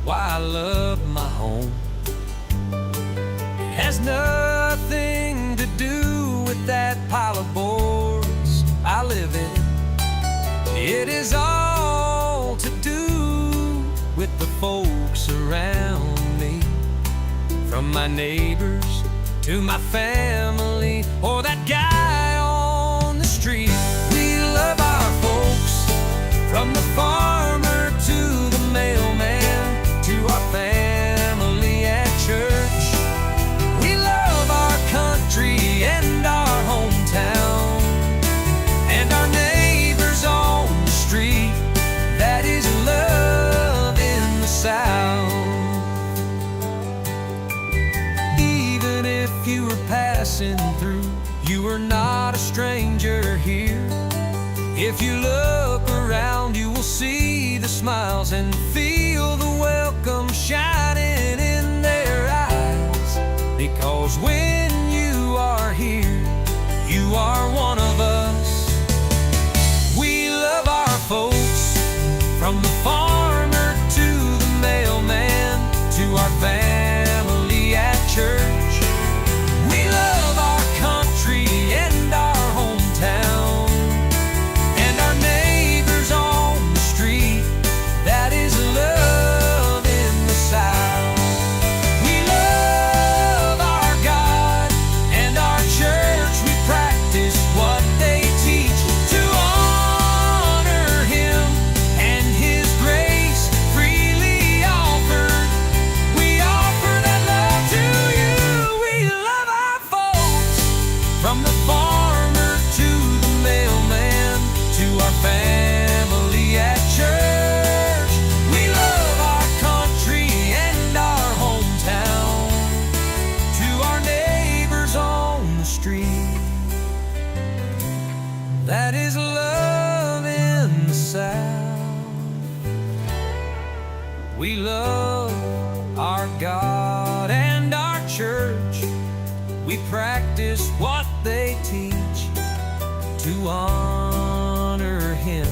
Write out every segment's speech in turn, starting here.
why I love my home. It has nothing to do with that pile of boards I live in. It is all to do with the folks around me, from my neighbors to my family, or that guy on the street. We love our folks, from the farmer to the mailman, to our family at church. We love our country and our hometown, and our neighbors on the street. That is love in the South. Even if you were passing through, you are not a stranger here. If you look around, you will see the smiles and feel the welcome shining in their eyes. Because when you are here, you are one of us. We love our folks, from the farmer to the mailman, to our family at church. We love our country and our hometown, and our neighbors on the street. That is love in the South. We love our God and our church. We practice what they teach, to honor Him and His grace freely offered. We offer that love to you. We love our folks, from the farmer to the mailman, to our family at church. We love our country and our hometown, to our neighbors on the street. That is love in the South. We love our God and our church. We practice what they teach, to honor Him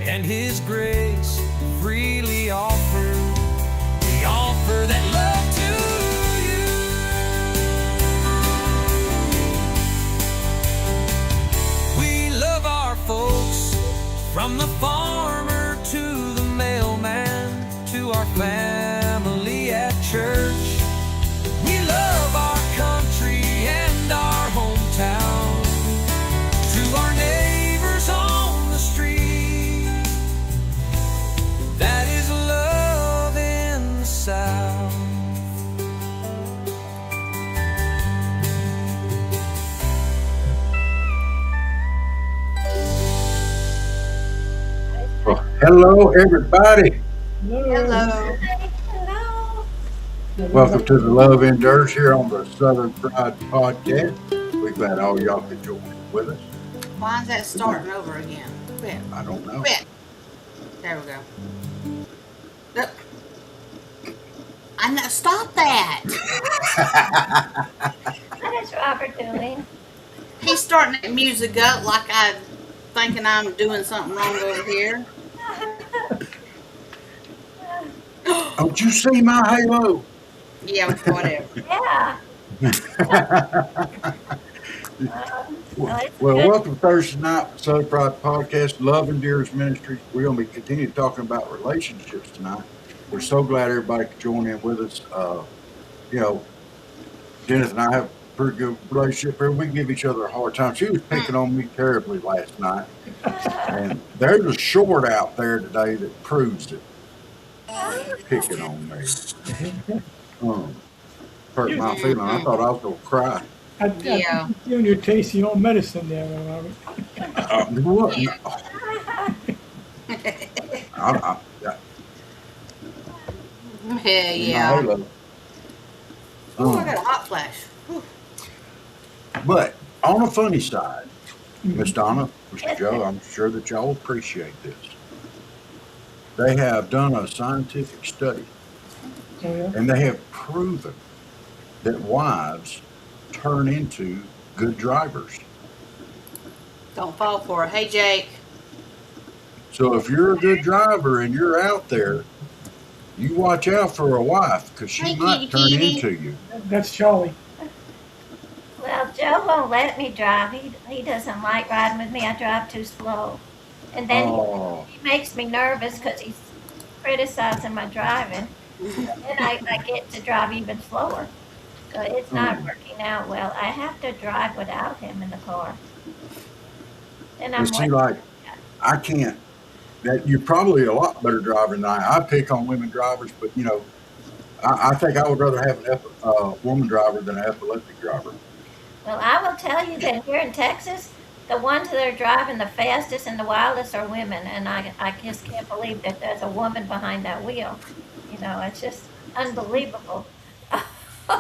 and His grace freely offered. We offer that love to you. We love our folks, from the farmer to the mailman, to our family at church. We love our country and our hometown, to our neighbors on the street. That is love in the South. Well, hello, everybody. Hello. Hello. Welcome to the Love Endures here on the Southern Pride Podcast. We're glad all y'all could join with us. Why is that starting over again? Quit. I don't know. Quit. There we go. Look. I know. Stop that. What is Robert doing? He's starting that music up like I'm thinking I'm doing something wrong over here. Don't you see my halo? Yeah, whatever. Yeah. Well, it's good. welcome Thursday night to Southern Pride Podcast, Love Endures Ministries. We're going to be continuing talking about relationships tonight. We're so glad everybody could join in with us. Dennis and I have a pretty good relationship here. We give each other a hard time. She was picking on me terribly last night. And there's a short out there today that proves it. Picking on me. Hurt my feeling. I thought I was going to cry. Yeah. You and your taste your own medicine there, Robert. What? Yeah. Halo. Oh, I got a hot flash. Whew. But on the funny side, Miss Donna, Mr. Joe, I'm sure that y'all appreciate this. They have done a scientific study, Oh, yeah. and they have proven that wives turn into good drivers. Don't fall for it. Hey, Jake. So if you're a good driver and you're out there, You watch out for a wife, because she Hey, might kitty, turn kitty. into you. That's Charlie. Well, Joe won't let me drive. He doesn't like riding with me. I drive too slow. And then Oh, he makes me nervous because he's criticizing my driving. Then I get to drive even slower. So it's not oh. working out well. I have to drive without him in the car. And And I'm see, like, like, I can't. That you're probably a lot better driver than I. I pick on women drivers, but you know, I think I would rather have an woman driver than an epileptic driver. well, I will tell you that here in Texas, the ones that are driving the fastest and the wildest are women. And I just can't believe that there's a woman behind that wheel. You know, it's just unbelievable.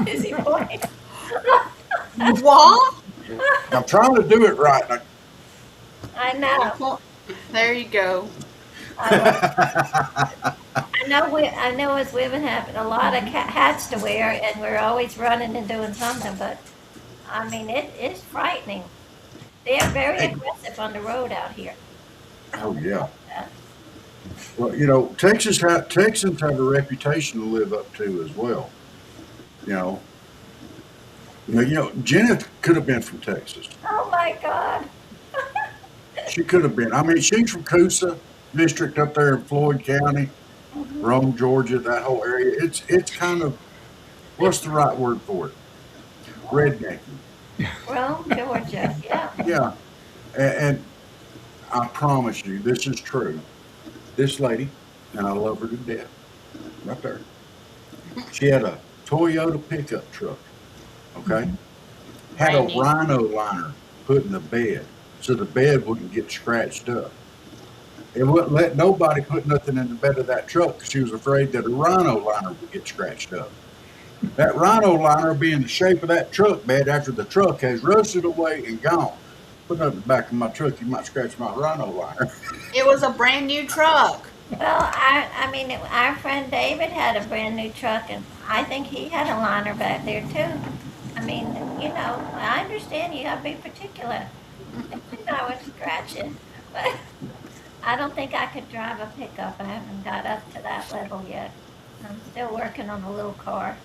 Is he playing? What? I'm trying to do it right. I know. There you go. I know as women have a lot of hats to wear, and we're always running and doing something. But I mean, it's frightening. They're very Hey, aggressive on the road out here. oh yeah. Well, you know, Texans have a reputation to live up to as well. You know, Jennifer could have been from Texas. Oh my God! She could have been. I mean, she's from Coosa district up there in Floyd County, Rome, Georgia, that whole area. It's kind of, what's the right word for it? Rednecky. Rome, Georgia. Yeah. Yeah. And I promise you, this is true. This lady, and I love her to death, right there. She had a Toyota pickup truck, okay? Had a Randy. rhino liner put in the bed so the bed wouldn't get scratched up. It wouldn't let nobody put nothing in the bed of that truck because she was afraid that a rhino liner would get scratched up. That rhino liner being the shape of that truck bed after the truck has rusted away and gone. Put it up the back of my truck, you might scratch my rhino liner. It was a brand new truck. Well, I mean, our friend David had a brand new truck, and I think he had a liner back there too. I mean, you know, I understand you gotta be particular. I was scratching, but I don't think I could drive a pickup. I haven't got up to that level yet. I'm still working on a little car.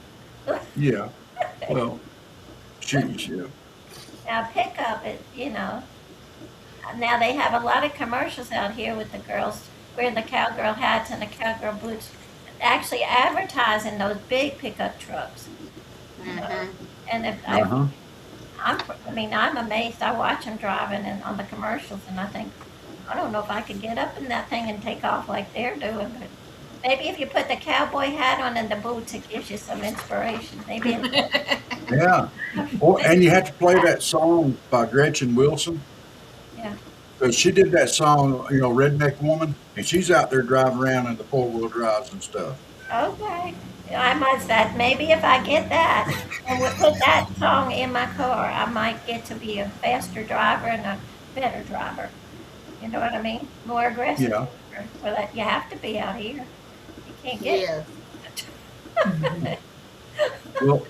Yeah, well, she's, yeah. Now, pickup is, you know, now they have a lot of commercials out here with the girls wearing the cowgirl hats and the cowgirl boots, actually advertising those big pickup trucks. You know? And if Uh-huh. I mean, I'm amazed. I watch them driving and on the commercials, and I think, I don't know if I could get up in that thing and take off like they're doing, but maybe if you put the cowboy hat on and the boots, it gives you some inspiration. Maybe. Yeah. Well, and you have to play that song by Gretchen Wilson. Yeah. Because she did that song, you know, Redneck Woman, and she's out there driving around in the four-wheel drives and stuff. Okay. I must that maybe if I get that and would put that song in my car, I might get to be a faster driver and a better driver. You know what I mean? More aggressive. Yeah. Well, that you have to be out here. You can't get. Yes. Well,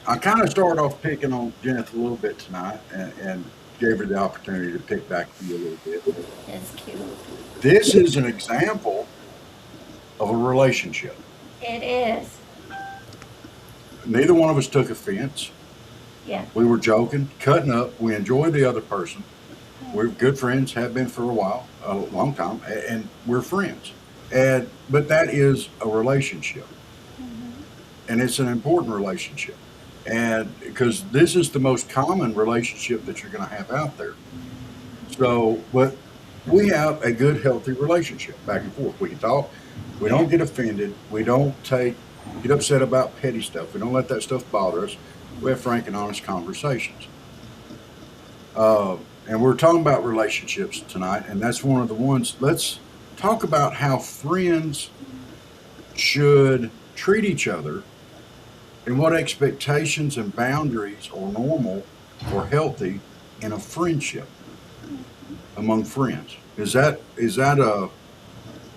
I kind of started off picking on Jennifer a little bit tonight and gave her the opportunity to pick back to you a little bit. It's cute. This is an example of a relationship. It is. Neither one of us took offense. Yeah. We were joking, cutting up. We enjoy the other person. We're good friends, have been for a while, a long time, and we're friends. But that is a relationship, and it's an important relationship. And because this is the most common relationship that you're going to have out there. So, but we have a good, healthy relationship back and forth. We can talk. We don't get offended. We don't get upset about petty stuff. We don't let that stuff bother us. We have frank and honest conversations. And we're talking about relationships tonight, and that's one of the ones. Let's talk about how friends should treat each other and what expectations and boundaries are normal or healthy in a friendship among friends. Is that a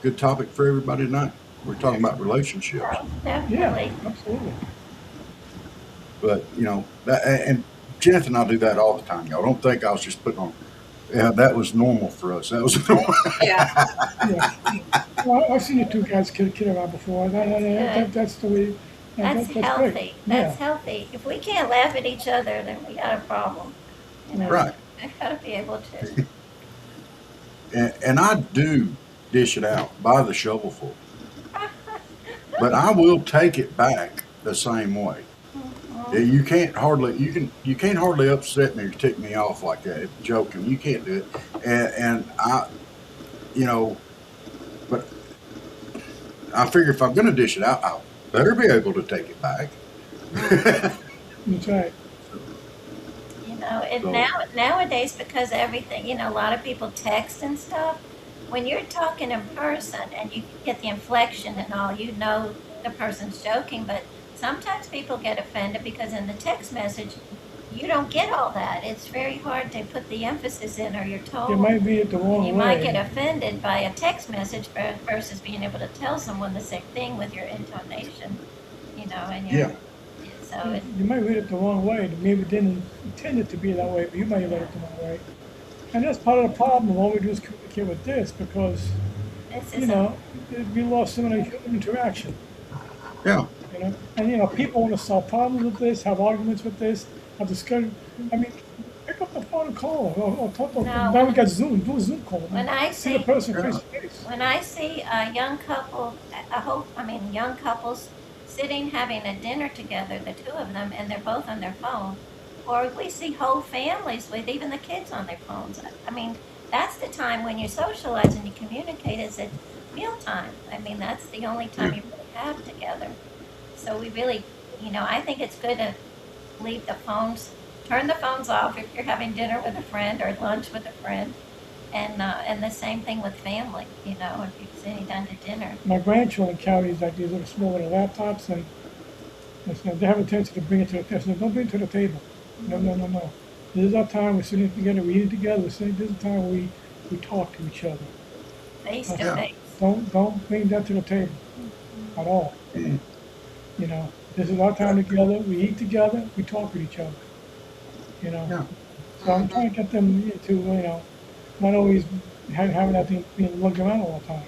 good topic for everybody tonight? We're talking about relationships. Yeah, Definitely. absolutely. But, you know, and Jennifer and I do that all the time. Y'all don't think I was just putting on Yeah, that was normal for us. That was normal. Yeah. Yeah. Well, I've seen you two guys kid around before. That's the way. That's great. Healthy. That's Yeah. healthy. If we can't laugh at each other, then we got a problem. You know, Right. I gotta be able to. And I do dish it out by the shovelful, but I will take it back the same way. Yeah, you can't hardly upset me or tick me off like that. Joking, you can't do it. And I, you know, but I figure if I'm going to dish it out, I better be able to take it back. That's right. You know, and So, nowadays, because everything, a lot of people text and stuff. When you're talking in person and you get the inflection and all, the person's joking, but sometimes people get offended because in the text message, you don't get all that. It's very hard to put the emphasis in, or you're You told. might be it the And wrong you might get way. offended by a text message versus being able to tell someone the same thing with your intonation, and your yeah, so it, You might read it the wrong way. Maybe it didn't intend it to be that way, but you might read it the wrong way. And that's part of the problem of all we do is communicate with this because, this you is know, we lost so many human interaction. yeah, And people want to solve problems with this, have arguments with this, have discussion. I mean, pick up the phone and call or talk to No, now we got Zoom, do a Zoom call. when I See the see person yeah, face to face. when I see a young couple, young couples sitting having a dinner together, the two of them, and they're both on their phone, or we see whole families with even the kids on their phones. I mean, that's the time when you socialize and you communicate is at mealtime. I mean, that's the only time yeah, you really have together. So we really, I think it's good to leave the phones, turn the phones off if you're having dinner with a friend or lunch with a friend, and the same thing with family. If you're sitting down to dinner. My grandchildren carry like these little small little laptops and they have a tendency to bring it to the table. So don't bring it to the table. No, no, no, no. This is our time. We're sitting together. We eat together. This is the time we talk to each other. Face to Uh, yeah, face. don't bring that to the table at all. mm, This is our time together. We eat together. We talk with each other. You know. yeah, So I'm trying to get them to not always having that thing being lugged around all the time.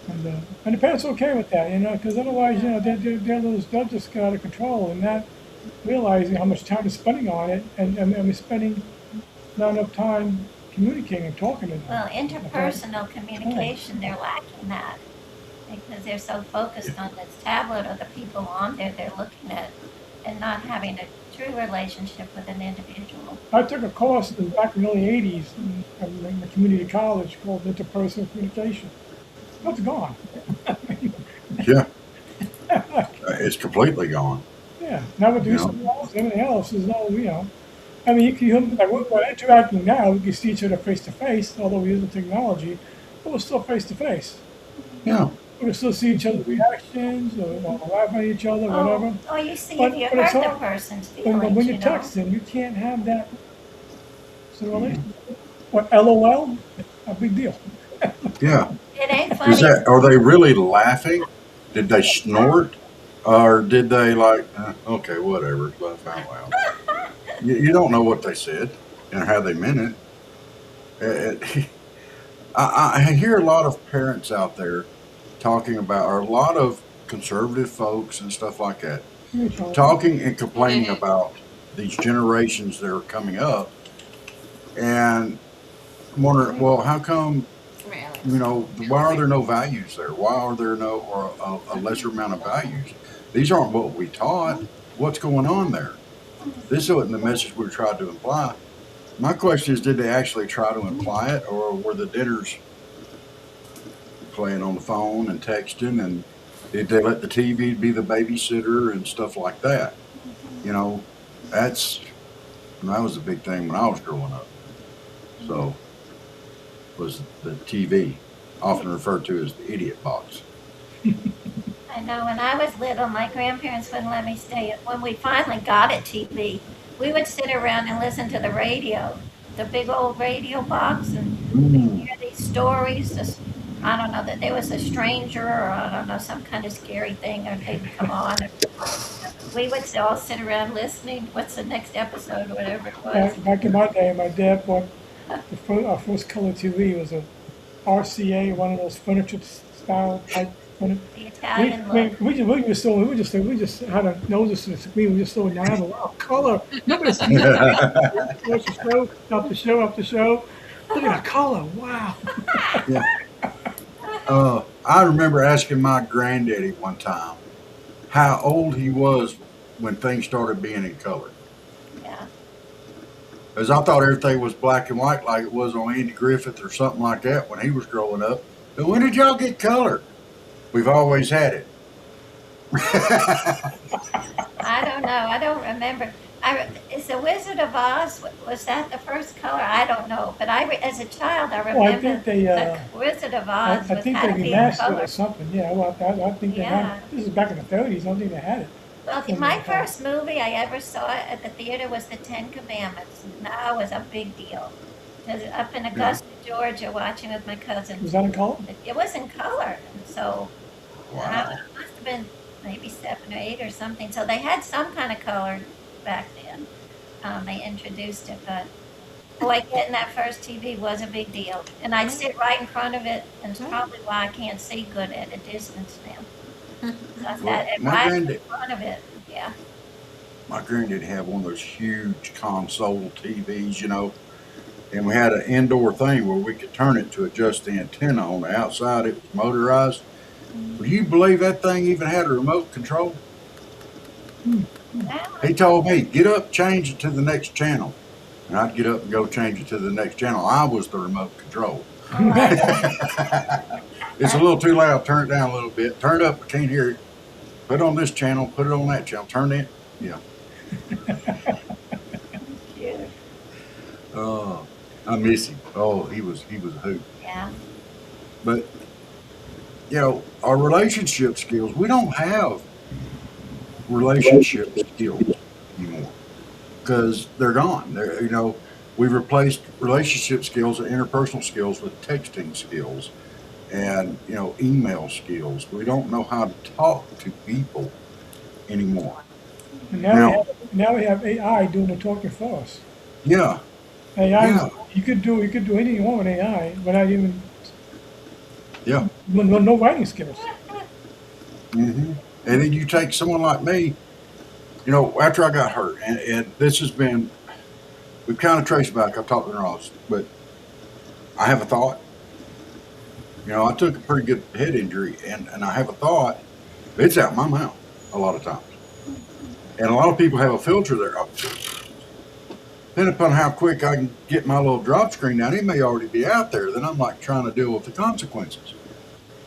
And the parents are okay with that. Because otherwise, they'll just get out of control and not realizing how much time they're spending on it, and we're spending not enough time communicating and talking to them. Well, Okay. interpersonal Yeah. communication, they're lacking that because they're so focused on this tablet or the people on there they're looking at and not having a true relationship with an individual. I took a course back in the early '80s in a community college called interpersonal communication. That's gone. yeah. It's completely gone. Yeah. Now we You do know, something else. Everything else is all. I mean, like we're interacting now. We can see each other face to face, although we use the technology, but we're still face to face. yeah, We can still see each other's reactions, or laugh at each other, Oh, whatever. oh, you see if But you but it's hurt the all person's when feelings, you're texting, you can't have that sort of relationship. What LOL? A big deal. yeah. It ain't Is funny. that? Are they really laughing? Did they snort, or did they like? Okay, whatever. Laugh out loud. You don't know what they said and how they meant it. I hear a lot of parents out there talking about, or a lot of conservative folks and stuff like that, talking and complaining about these generations that are coming up, and wondering, well, how come, why are there no values there? Why are there no, or a lesser amount of values? These aren't what we taught. What's going on there? This isn't the message we tried to imply. My question is, did they actually try to imply it, or were the dinners playing on the phone and texting, and did they let the TV be the babysitter and stuff like that? You know, that's that was a big thing when I was growing up. So was the TV, often referred to as the idiot box. I know when I was little, my grandparents wouldn't let me stay. When we finally got a TV, we would sit around and listen to the radio, the big old radio box, and we'd Mm, hear these stories. I don't know, that there was a stranger or I don't know, some kind of scary thing, or they'd come on. we would all sit around listening. What's the next episode or whatever it was. Back in my day, my dad bought our first color TV. It was a RCA, one of those furniture style type furniture. The Italian look. We just had a notice in the screen. We just saw enameled. Wow, color. Nobody's seen that. Watch the show, after show after show. Look at the color. Wow. Yeah. I remember asking my granddaddy one time how old he was when things started being in color. Yeah. Because I thought everything was black and white like it was on Andy Griffith or something like that when he was growing up. But when did y'all get color? We've always had it. I don't know. I don't remember. Is the Wizard of Oz, was that the first color? I don't know. But as a child, I Well, I remember think they, the Wizard of I Oz think had they to be in remastered it color. or something. Yeah, well, I think they Yeah. had. This is back in the 30s. I don't think they had it. Well, Something my like that. first movie I ever saw at the theater was The Ten Commandments. And that was a big deal. I was up in Augusta, Georgia, watching with my cousins. Was that in color? It was in color. And so Wow. it must have been maybe 7 or 8 or something. So they had some kind of color back then. They introduced it, but boy, getting that first TV was a big deal. And I'd sit right in front of it, and it's probably why I can't see good at a distance now. So I sat My right in granddad, front of it. Yeah. my granddad had one of those huge console TVs, and we had an indoor thing where we could turn it to adjust the antenna on the outside. It was motorized. Would you believe that thing even had a remote control? Now, He told me, get up, change it to the next channel. And I'd get up and go change it to the next channel. I was the remote control. It's a little too loud. Turn it down a little bit. Turn it up. I can't hear it. Put it on this channel. Put it on that channel. Turn it. Yeah. cute. I miss him. Oh, he was a hoot. Yeah. But our relationship skills. We don't have relationship skills anymore because they're gone. We've replaced relationship skills and interpersonal skills with texting skills and email skills. We don't know how to talk to people anymore. And Now- now we have AI doing the talking for us. Yeah, AI, Yeah. you could do anything you want with AI without even yeah. no writing skills. hmm And then you take someone like me, after I got hurt, and this has been, we've kind of traced back. I've talked to Ross, but I have a thought. I took a pretty good head injury, and I have a thought. It's out my mouth a lot of times. And a lot of people have a filter there. Depending upon how quick I can get my little drop screen down, it may already be out there. Then I'm like trying to deal with the consequences.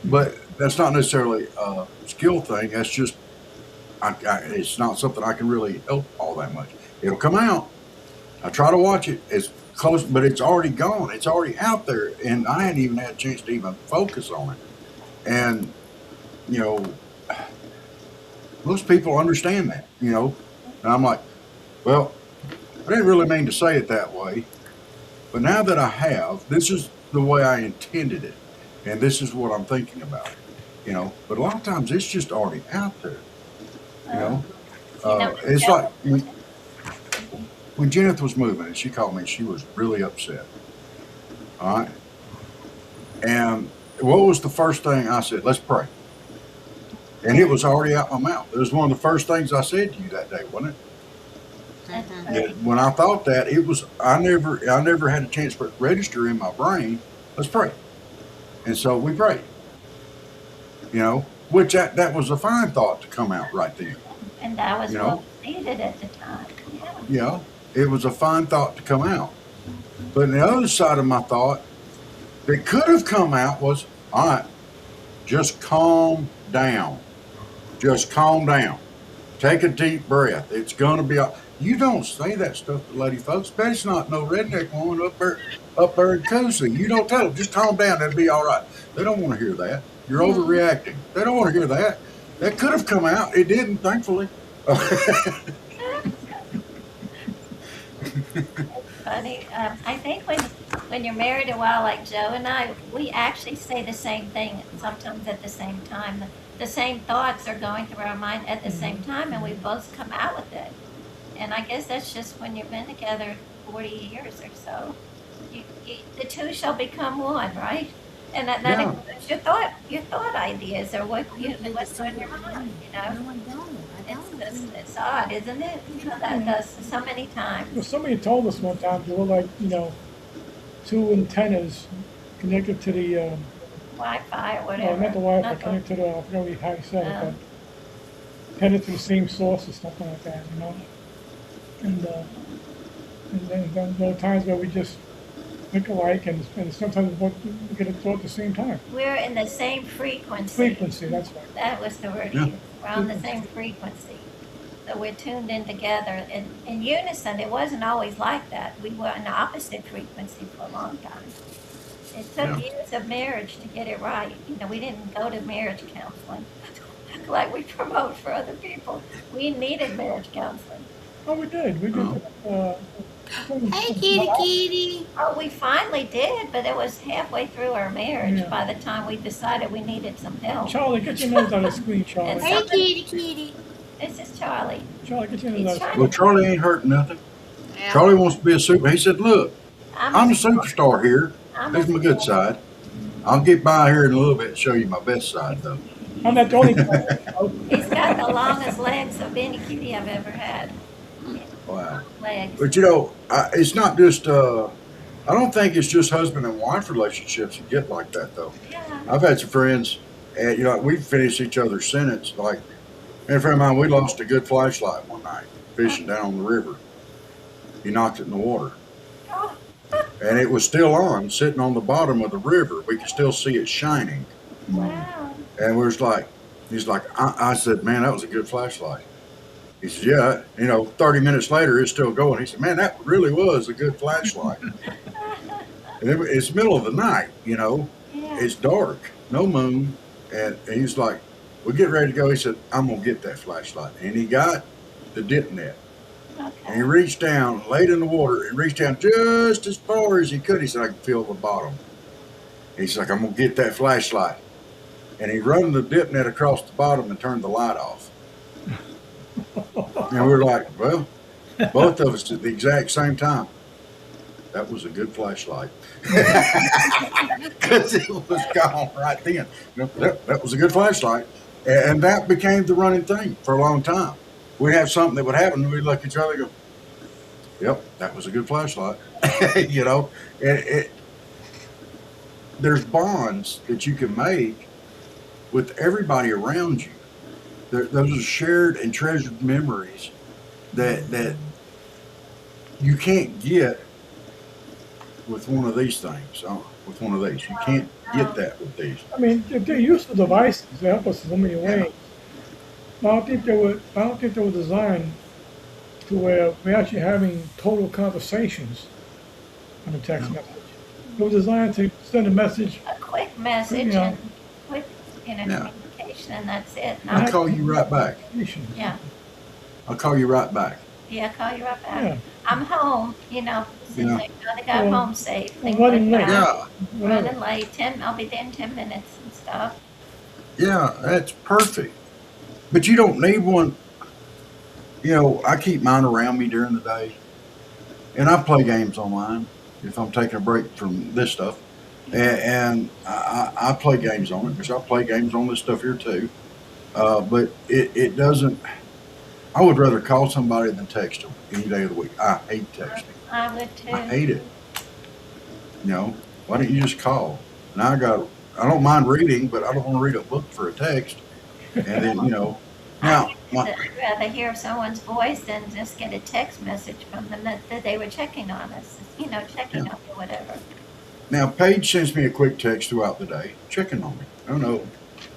But that's not necessarily a skill thing. That's just, it's not something I can really help all that much. It'll come out. I try to watch it as close, but it's already gone. It's already out there, and I hadn't even had a chance to even focus on it. And most people understand that. And I'm like, well, I didn't really mean to say it that way, but now that I have, this is the way I intended it, and this is what I'm thinking about. But a lot of times it's just already out there. It's like when Jennifer was moving and she called me, she was really upset. All right. And what was the first thing I said? Let's pray. And it was already out my mouth. It was one of the first things I said to you that day, wasn't it? That's Mhm. right. And when I thought that, it was I never had a chance for it to register in my brain. Let's pray. And so we prayed. Which that was a fine thought to come out right then. And that was You what know? was needed at the time. Yeah. Yeah, it was a fine thought to come out. But the other side of my thought that could have come out was, all right, just calm down. Just calm down. Take a deep breath. It's going to be all. You don't say that stuff to lady folks. But it's not no redneck woman up there in Coosey. You don't tell them, just calm down. It'll be all right. They don't want to hear that. You're overreacting. They don't want to hear that. That could have come out. It didn't, thankfully. Funny. I think when you're married a while, like Joe and I, we actually say the same thing sometimes at the same time. the same thoughts are going through our mind at the same time, and we both come out with it. And I guess that's just when you've been together 40 years or so. The two shall become one, right? And that Yeah. includes your thought ideas, or what's on your mind. It's odd, isn't it? That does so many Well, times. somebody told us one time they were like, two antennas connected to the, Wi-Fi or no, whatever. not the Wi-Fi, Not the- connected to the, I forgot how you said it, Um, but connected to the same source or something like that, And then there are times where we just think alike, and sometimes we get a thought at the same time. We're in the same frequency. Frequency, that's right. That was the word Yeah. used. We're on the same frequency. So we're tuned in together in unison. It wasn't always like that. We were in the opposite frequency for a long time. It took Yeah. years of marriage to get it right. We didn't go to marriage counseling like we promote for other people. We needed marriage counseling. Oh, we did, Hey, kitty, kitty. Oh, we finally did, but it was halfway through our marriage Yeah. by the time we decided we needed some help. Charlie, get your nose out of the screen, Charlie. Hey, kitty, kitty. This is Charlie. Charlie, get your nose He's out of the trying Well, Charlie ain't hurting nothing. Yeah. Charlie wants to be a super. He said, "Look, I'm a the superstar here. I'm This is a- my good side. I'll get by here in a little bit and show you my best side, though." screen. I'm not the only one. He's got the longest legs of any kitty I've ever had. Wow. Legs. But it's not just. I don't think it's just husband and wife relationships that get like that, though. Yeah. I've had some friends, and we finish each other's sentence. Like, a friend of mine, we lost a good flashlight one night fishing down on the river. He knocked it in the water, Oh, and it was still on, sitting on the bottom of the river. We could still see it shining, wow. and he's like, I said, "Man, that was a good flashlight." He said, "Yeah." 30 minutes later, it's still going. He said, "Man, that really was a good flashlight." And it's the middle of the night, Yeah. it's dark, no moon, and he's like, "We're getting ready to go." He said, "I'm gonna get that flashlight," and he got the dip net, and he Okay. reached down, laid in the water, and reached down just as far as he could. He said, "I can feel the bottom." He's like, "I'm gonna get that flashlight," and he run the dip net across the bottom and turned the light off. And we're like, well, both of us at the exact same time. That was a good flashlight. Because it was gone right then. That was a good flashlight. And that became the running thing for a long time. We'd have something that would happen, and we'd look at each other and go, "Yep, that was a good flashlight." There's bonds that you can make with everybody around you. Those are shared and treasured memories that you can't get with one of these things. With one of these, you can't get that with these. I mean, they're useful devices to help us in so many ways. But I don't think they were designed to where we're actually having total conversations on a text message. It was designed to send a message. A quick message Yeah. and quick, Yeah. communication, and that's it. I'll call you right back. Yeah. I'll call you right back. Yeah, call you right back. Yeah. I'm home, since Yeah. they got Well, home safe. well, things running like late. that. Yeah, Whatever. Running late. I'll be there in 10 minutes and stuff. yeah, that's perfect. But you don't need one. I keep mine around me during the day, and I play games online if I'm taking a break from this stuff. And I play games on it because I play games on this stuff here too. But it doesn't. I would rather call somebody than text them any day of the week. I hate texting. I would too. I hate it. Why don't you just call? Now I don't mind reading, but I don't want to read a book for a text. And then, now, I'd rather hear someone's voice than just get a text message from them that they were checking on us, checking on me, whatever. now Paige sends me a quick text throughout the day, checking on me. I don't know,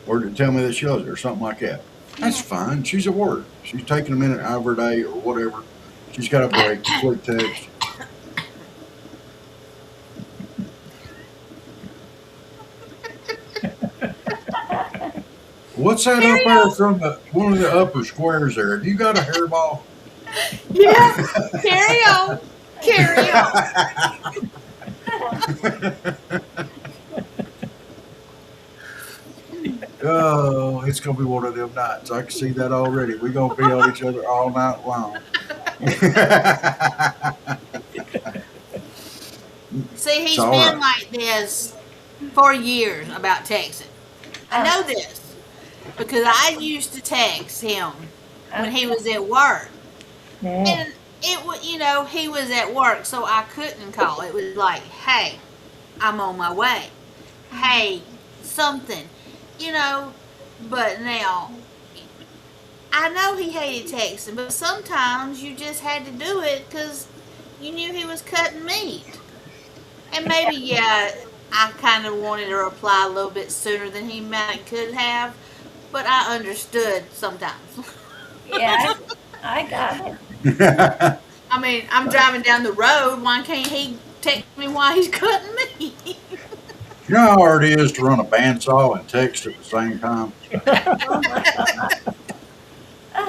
or to tell me that she loves it or something like that. That's fine. She's at work. She's taking a minute out of her day or whatever. She's got a break, quick text. What's that up there from one of the upper squares there? Have you got a hairball? Yeah. Carry on. Carry on. Oh, it's gonna be one of them nights. I can see that already. We're gonna be on each other all night long. See, It's he's all been right. like this for years about texting. I know this because I used to text him when he was at work. No. And it was, he was at work, so I couldn't call. It was like, hey, I'm on my way. Hey, something, you know. But now, I know he hated texting, but sometimes you just had to do it because you knew he was cutting meat. And maybe, yeah, I kind of wanted to reply a little bit sooner than he might could have, but I understood sometimes. Yeah, I got it. I mean, I'm driving down the road. Why can't he text me while he's cutting me? You know how hard it is to run a bandsaw and text at the same time? Oh my God.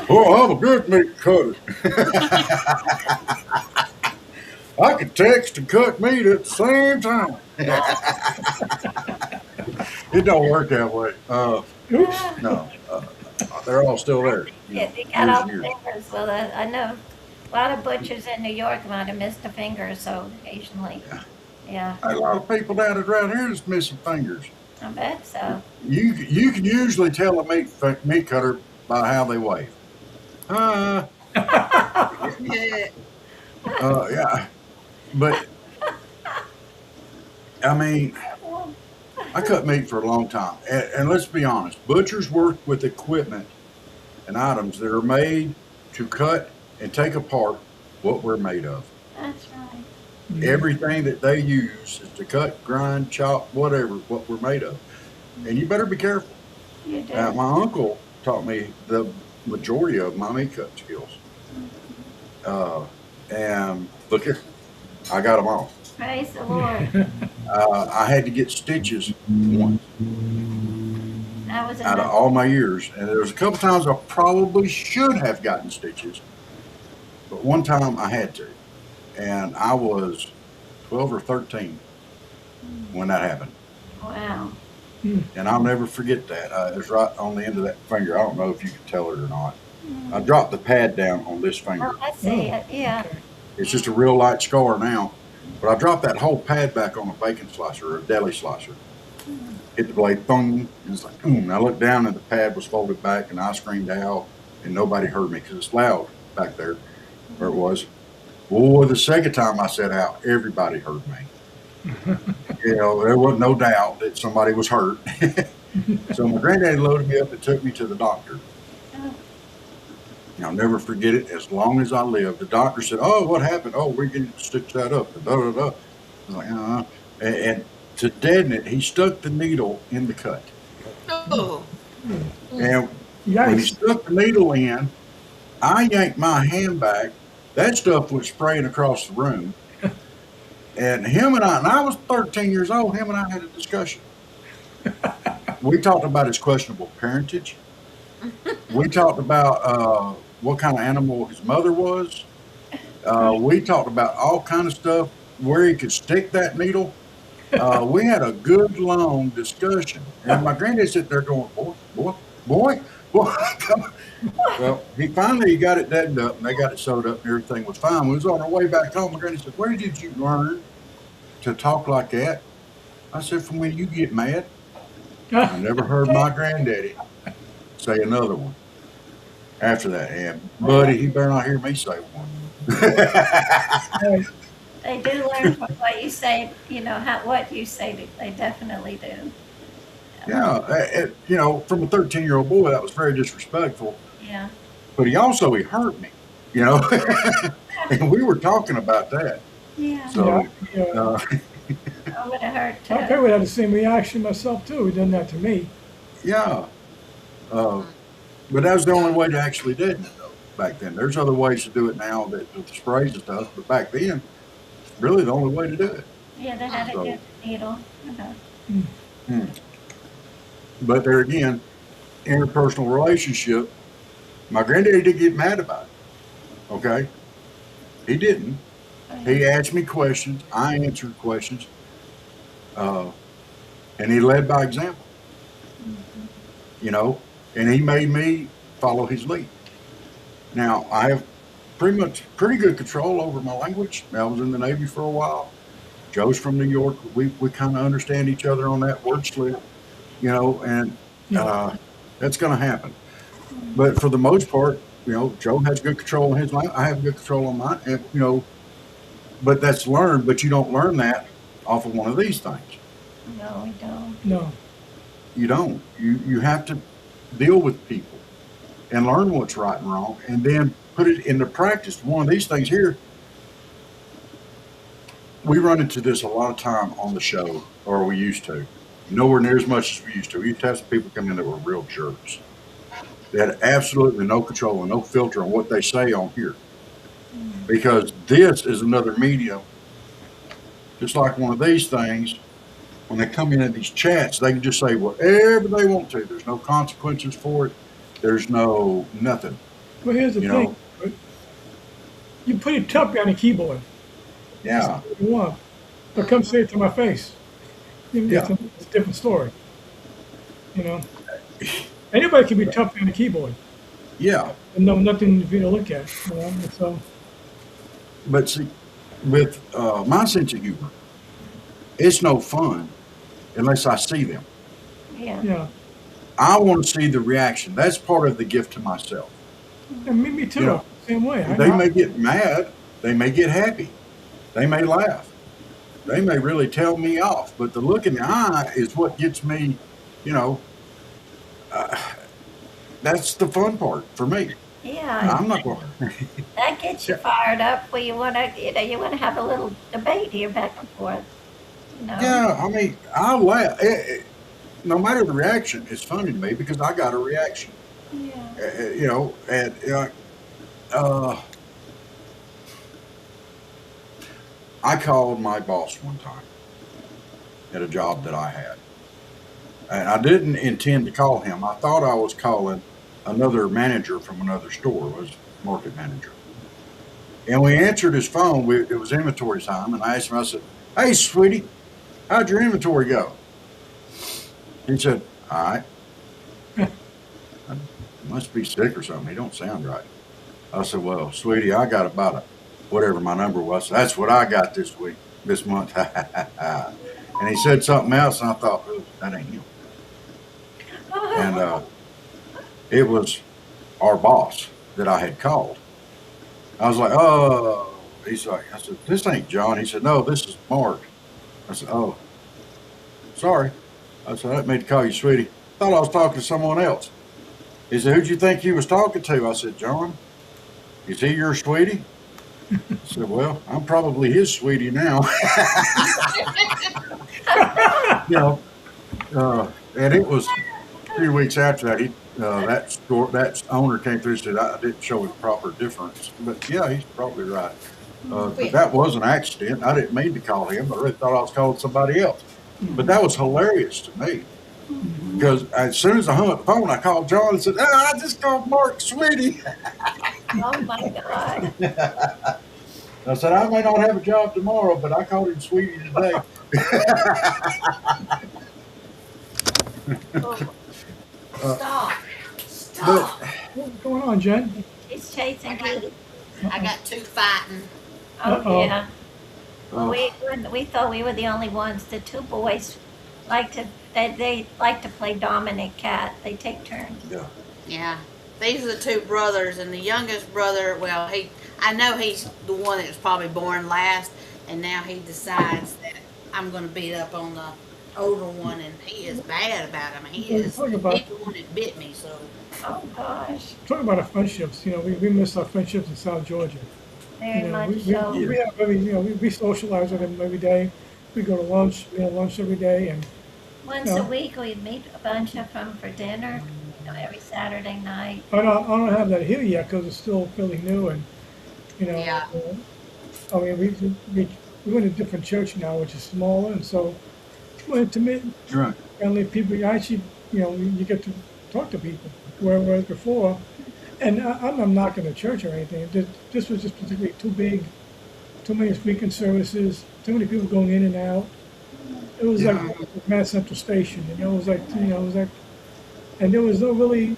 Oh, I'm a good meat cutter. I can text and cut meat at the same time. It don't work that way. Oops. No, they're all still there. Yeah, they got Years all and the years. fingers. Well, I know a lot of butchers in New York might have missed a finger or so occasionally. Yeah, A lot of people down around here that's missing fingers. I bet so. You can usually tell a meat cutter by how they wave. Uh, yeah, but I mean, I cut meat for a long time, and let's be honest, butchers work with equipment and items that are made to cut and take apart what we're made of. That's right. Everything that they use is to cut, grind, chop, whatever, what we're made of. And you better be careful. You do. My uncle taught me the majority of my meat cutting skills. And look here, I got them all. Praise the Lord. I had to get stitches once That was out of enough. all my years. And there was a couple times I probably should have gotten stitches, but one time I had to. And I was 12 or 13 when that happened. Wow. And I'll never forget that. It was right on the end of that finger. I don't know if you can tell it or not. I dropped the pad down on this finger. Oh, I see it. Yeah. It's just a real light scar now. But I dropped that whole pad back on a bacon slicer or a deli slicer. Hit the blade, thung, and it's like, boom. I looked down and the pad was folded back and I screamed out and nobody heard me because it's loud back there where it was. Boy, the second time I set out, everybody heard me. There was no doubt that somebody was hurt. So my granddaddy loaded me up and took me to the doctor. And I'll never forget it as long as I live. The doctor said, "Oh, what happened? Oh, we're going to stitch that up." Da, da, da. I was like, and to deaden it, he stuck the needle in the cut. Oh, And when he Yikes. stuck the needle in, I yanked my hand back. That stuff was spraying across the room. And I was 13 years old, him and I had a discussion. We talked about his questionable parentage. We talked about what kind of animal his mother was. We talked about all kind of stuff, where he could stick that needle. We had a good, long discussion. And my granddad sat there going, boy, come on. Well, he finally got it deadened up, and they got it sewed up, and everything was fine. We was on our way back home. My granddad said, "Where did you learn to talk like that?" I said, "From when you get mad." I never heard my granddaddy say another one after that. And buddy, he better not hear me say one. Right. They do learn from what you say, what you say, they definitely do. Yeah, from a 13-year-old boy, that was very disrespectful. Yeah. But he hurt me, you know. And we were talking about that. Yeah. So, Yeah. I would have hurt I too. would have the same reaction myself too. He done that to me. yeah. But that was the only way to actually do it, though, back then. There's other ways to do it now with the sprays and stuff, but back then, it's really the only way to do it. Yeah, they had a So- good needle. But there again, interpersonal relationship, my granddaddy didn't get mad about it. Okay? He didn't. He asked me questions. I answered questions. And he led by example. you know, and he made me follow his lead. Now, I have pretty good control over my language. I was in the Navy for a while. Joe's from New York. We kind of understand each other on that word slip, you know, and Yeah. that's going to happen. But for the most part, you know, Joe has good control on his language. I have good control on mine, and you know, but that's learned. But you don't learn that off of one of these things. No, we don't. No. You don't. You have to deal with people and learn what's right and wrong, and then put it into practice. One of these things here, we run into this a lot of time on the show, or we used to. Nowhere near as much as we used to. We used to have some people come in that were real jerks. They had absolutely no control and no filter on what they say on here. Because this is another medium, just like one of these things. When they come into these chats, they can just say whatever they want to. There's no consequences for it. There's no nothing. Well, here's the You thing. know? You put it tough on the keyboard. Yeah. If you want. But come say it to my face. Yeah. It's a different story. You know? Anybody can be tough on the keyboard. Yeah. And no, nothing for you to look at. You know? And so, But see, with my sense of humor, it's no fun unless I see them. Yeah. yeah. I want to see the reaction. That's part of the gift to myself. And me too. You know, Same way. They may get mad. They may get happy. They may laugh. They may really tell me off. But the look in the eye is what gets me, you know, that's the fun part for me. Yeah. I'm not going That gets you fired up where you want to, you want to have a little debate here back and forth. You know? Yeah, I mean, I laugh. No matter the reaction, it's funny to me because I got a reaction. Yeah. You know, and I called my boss one time at a job that I had. And I didn't intend to call him. I thought I was calling another manager from another store, was market manager. And we answered his phone. It was inventory time. And I asked him, I said, "Hey, sweetie, how'd your inventory go?" He said, "All right." I must be sick or something. He don't sound right. I said, "Well, sweetie, I got about whatever my number was. That's what I got this month." And he said something else, and I thought, "Oh, that ain't him." And it was our boss that I had called. I was like, "Oh," he's like, I said, "This ain't John." He said, "No, this is Mark." I said, "Oh, sorry." I said, "I didn't mean to call you sweetie. Thought I was talking to someone else." He said, "Who'd you think you was talking to?" I said, "John. Is he your sweetie?" I said, "Well, I'm probably his sweetie now." You know, and it was 3 weeks after that. That owner came through and said I didn't show him proper difference. But yeah, he's probably right. But that was an accident. I didn't mean to call him. I really thought I was calling somebody else. But that was hilarious to me. Because as soon as I hung up the phone, I called John and said, "I just called Mark sweetie." Oh my God. I said, "I may not have a job tomorrow, but I called him sweetie today." Stop. But What's going on, Jen? He's chasing Pete. I got two fighting. Oh, Uh-oh. yeah. Well, we thought we were the only ones. The two boys they like to play Dominic Cat. They take turns. yeah, Yeah. These are the two brothers, and the youngest brother, well, I know he's the one that was probably born last, and now he decides that I'm going to beat up on the older one, and he is bad about him. He's the one that bit me, so. Oh gosh. Talking about our friendships, you know, we miss our friendships in South Georgia. Very You know, much so. we have we socialize with them every day. We go to lunch, we have lunch every day, and Once a week, we meet a bunch of them for dinner. Every Saturday night. I don't have that here yet because it's still fairly new, and you know, Yeah. I mean, we went to a different church now, which is smaller, and so we're intimate, right. friendly people. You actually, you know, you get to talk to people, whereas before, and I'm not knocking the church or anything. This was just particularly too big, too many weekend services, too many people going in and out. It was like Mass Central Station, you know. It was like, and there was no really,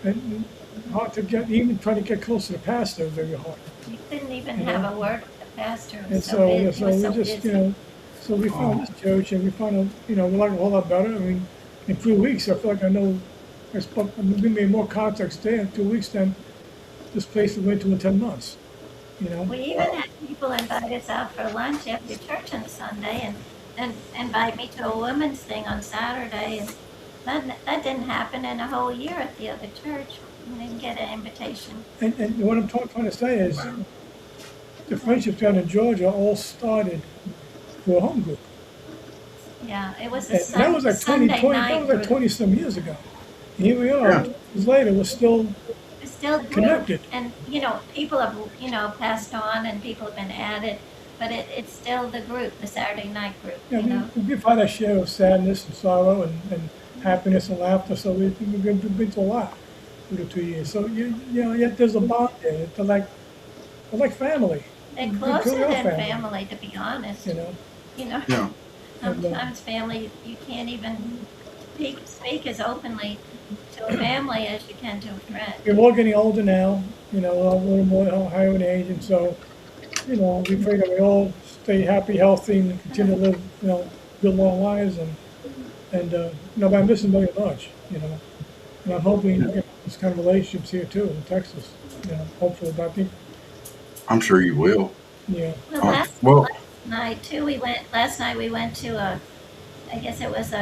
and hard to get, even trying to get close to the pastor was very hard. You couldn't even You have know? a word with the pastor. It And was so so, busy. so He was we so just, busy. you know, so we found this church and we found out, you know, we like a whole lot better. I mean, in 2 weeks, I feel like I know, I mean, we made more contacts there in 2 weeks than this place we went to in 10 months, you know? We even had people invite us out for lunch after church on Sunday and invite me to a women's thing on Saturday. And that didn't happen in a whole year at the other church. We didn't get an invitation. And what I'm trying to say is the friendships down in Georgia all started through a home group. Yeah, it was a And that was like 20, Sunday 20, night that was like group. 20 some years ago. Here we are, Yeah. 2 years later, we're still It's still the group. connected. And, you know, people have, you know, passed on and people have been added, but it's still the group, the Saturday night group, Yeah, you know. we've had our share of sadness and sorrow and happiness and laughter, so we've been through a lot through the 2 years. So you know, yet there's a bond there. They're like family, They're We closer truly are than family. family, to be honest. you know. You know, Yeah. sometimes family, you can't even speak as openly to a family as you can to a friend. We're all getting older now, you know, a little more higher in age, and so, you know, we pray that we all stay happy, healthy, and continue to live, you know, good long lives, and you know, but I'm missing very much, you know. And I'm hoping to get this kind of relationships here too in Texas, you know, hopefully, but I think, I'm sure you will. yeah. Well, Well, last night too, last night we went to I guess it was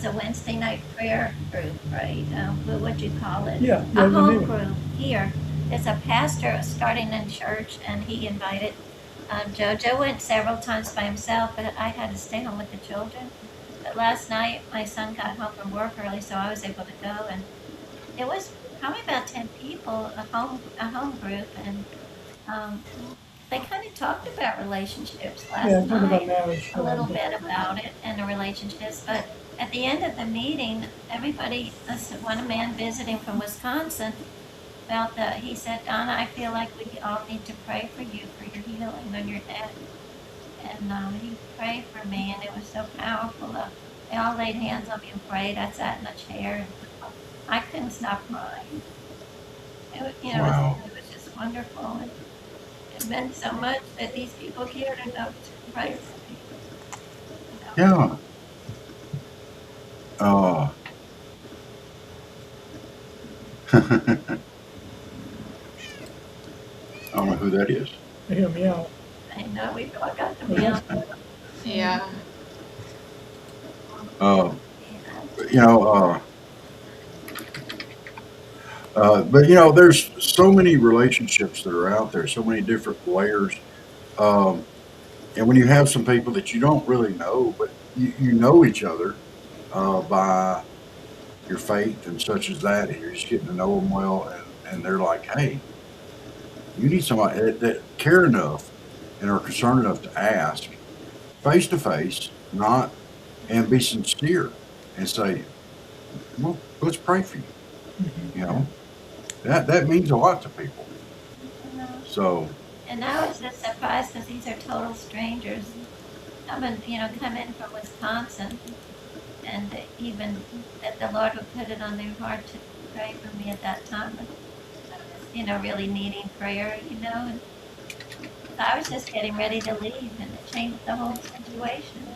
a Wednesday night prayer group, right? What'd you call it? Yeah, A the home name. group here. There's a pastor starting in church and he invited Joe. Joe went several times by himself, but I had to stay home with the children. But last night my son got home from work early, so I was able to go, and it was probably about 10 people, a home group, and they kind of talked about relationships last Yeah, talking about night, marriage. a little bit about it and the relationships. But at the end of the meeting, everybody, one man visiting from Wisconsin, felt that he said, Donna, I feel like we all need to pray for you for your healing on your head. And he prayed for me, and it was so powerful. They all laid hands on me and prayed. I sat in a chair, and I couldn't stop crying. Wow. It was just wonderful. And it meant so much that these people cared enough to pray for me. You know? Yeah. I don't know who that is. They hear me out. I know we've all got to be on. Yeah. You know, but you know, there's so many relationships that are out there, so many different layers. And when you have some people that you don't really know, but you know each other by your faith and such as that, and you're just getting to know them well, and they're like, hey, you need somebody that care enough and are concerned enough to ask face to face, not, and be sincere and say, well, let's pray for you. You know, that means a lot to people. You know? So, And I was just surprised because these are total strangers coming from Wisconsin, and even that the Lord would put it on their heart to pray for me at that time. I was, really needing prayer, and I was just getting ready to leave, and it changed the whole situation.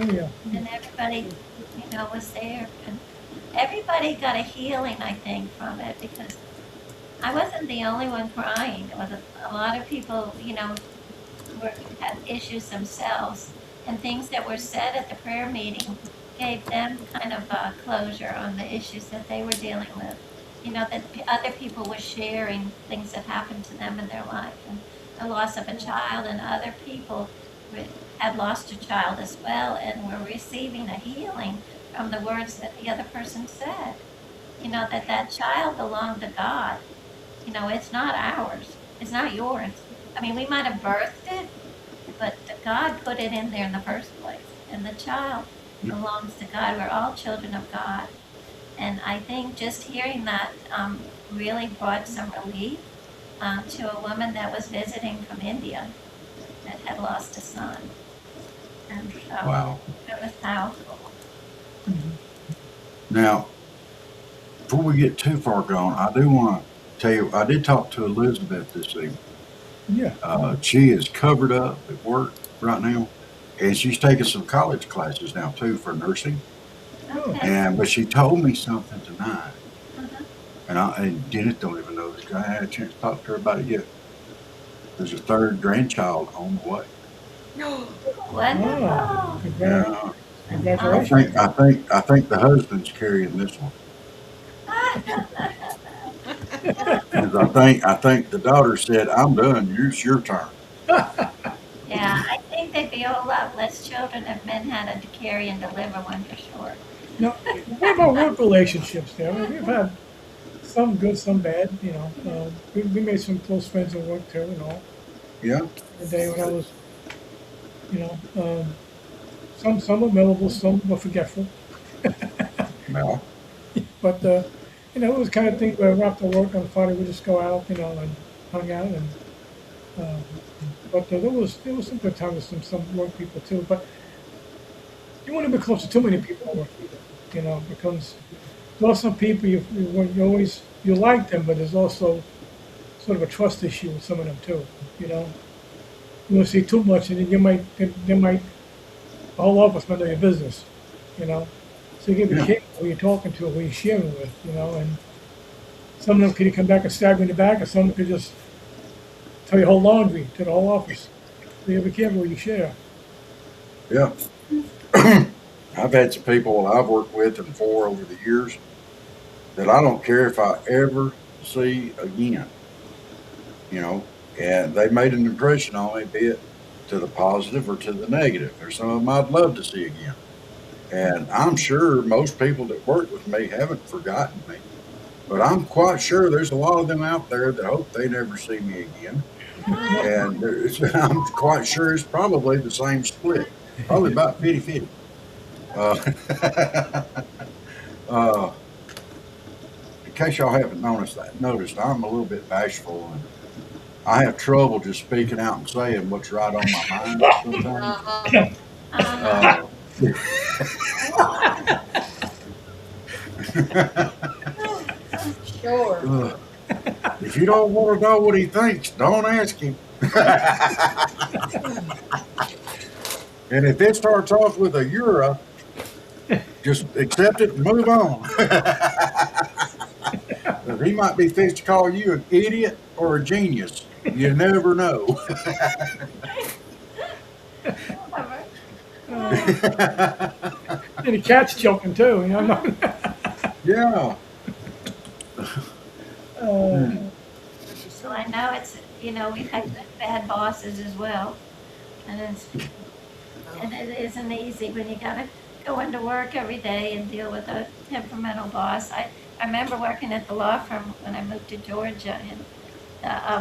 Oh, yeah. And everybody, was there, and everybody got a healing, I think, from it, because I wasn't the only one crying. There was a lot of people, had issues themselves, and things that were said at the prayer meeting gave them kind of closure on the issues that they were dealing with. That other people were sharing things that happened to them in their life, and the loss of a child, and other people had lost a child as well, and were receiving a healing from the words that the other person said. That child belonged to God. It's not ours. It's not yours. I mean, we might have birthed it, but God put it in there in the first place. And the child belongs to God. We're all children of God. And I think just hearing that really brought some relief to a woman that was visiting from India that had lost a son. And so wow. it was powerful. Now, before we get too far gone, I do want to tell you, I did talk to Elizabeth this evening. Yeah. She is covered up at work right now, and she's taking some college classes now too for nursing. Oh, Okay. But she told me something tonight, Mhm. and Dennis don't even know this. I had a chance to talk to her about it yet. There's a third grandchild on the way. wow. Wonderful. Yeah, Congratulations. I think the husband's carrying this one. Because I think the daughter said, "I'm done. It's your turn." Yeah, I think there'd be a whole lot less children if men had to carry and deliver one for sure. Now, what about work relationships there? I mean, we've had some good, some bad, you know. We made some close friends at work too, you know. Yeah, The day when I was, you know, some were memorable, some were forgetful. well, But, you know, it was kind of thing where after work on Friday we just go out, you know, and hung out. And uh, but there was some good times with some work people too. But you want to be close to too many people at work either, you know, because there are some people you always you like them, but there's also sort of a trust issue with some of them too. You know, you want to see too much, and then they might the whole office might know your business. You know, so you got to be yeah, careful who you're talking to, who you're sharing with. You know, and some of them could come back and stab you in the back, or some could just tell your whole laundry to the whole office. So you got to be careful what you share. yeah. I've had some people I've worked with and for over the years that I don't care if I ever see again. You know, and they made an impression on me, be it to the positive or to the negative. There's some of them I'd love to see again. And I'm sure most people that work with me haven't forgotten me. But I'm quite sure there's a lot of them out there that hope they never see me again. And I'm quite sure it's probably the same split, probably about 50-50. Uh, uh, in case y'all haven't noticed, I'm a little bit bashful and I have trouble just speaking out and saying what's right on my mind sometimes. Uh-huh. Uh-huh. Uh, Sure. if you don't want to know what he thinks, don't ask him. And if it starts off with a "you're," just accept it and move on. 'Cause he might be fixed to call you an idiot or a genius. You never know. Whatever. Uh, and the cat's choking too. You know. Yeah. uh, Hmm. So I know we've had good, bad bosses as well. And and it isn't easy when you gotta go into work every day and deal with a temperamental boss. I remember working at the law firm when I moved to Georgia, and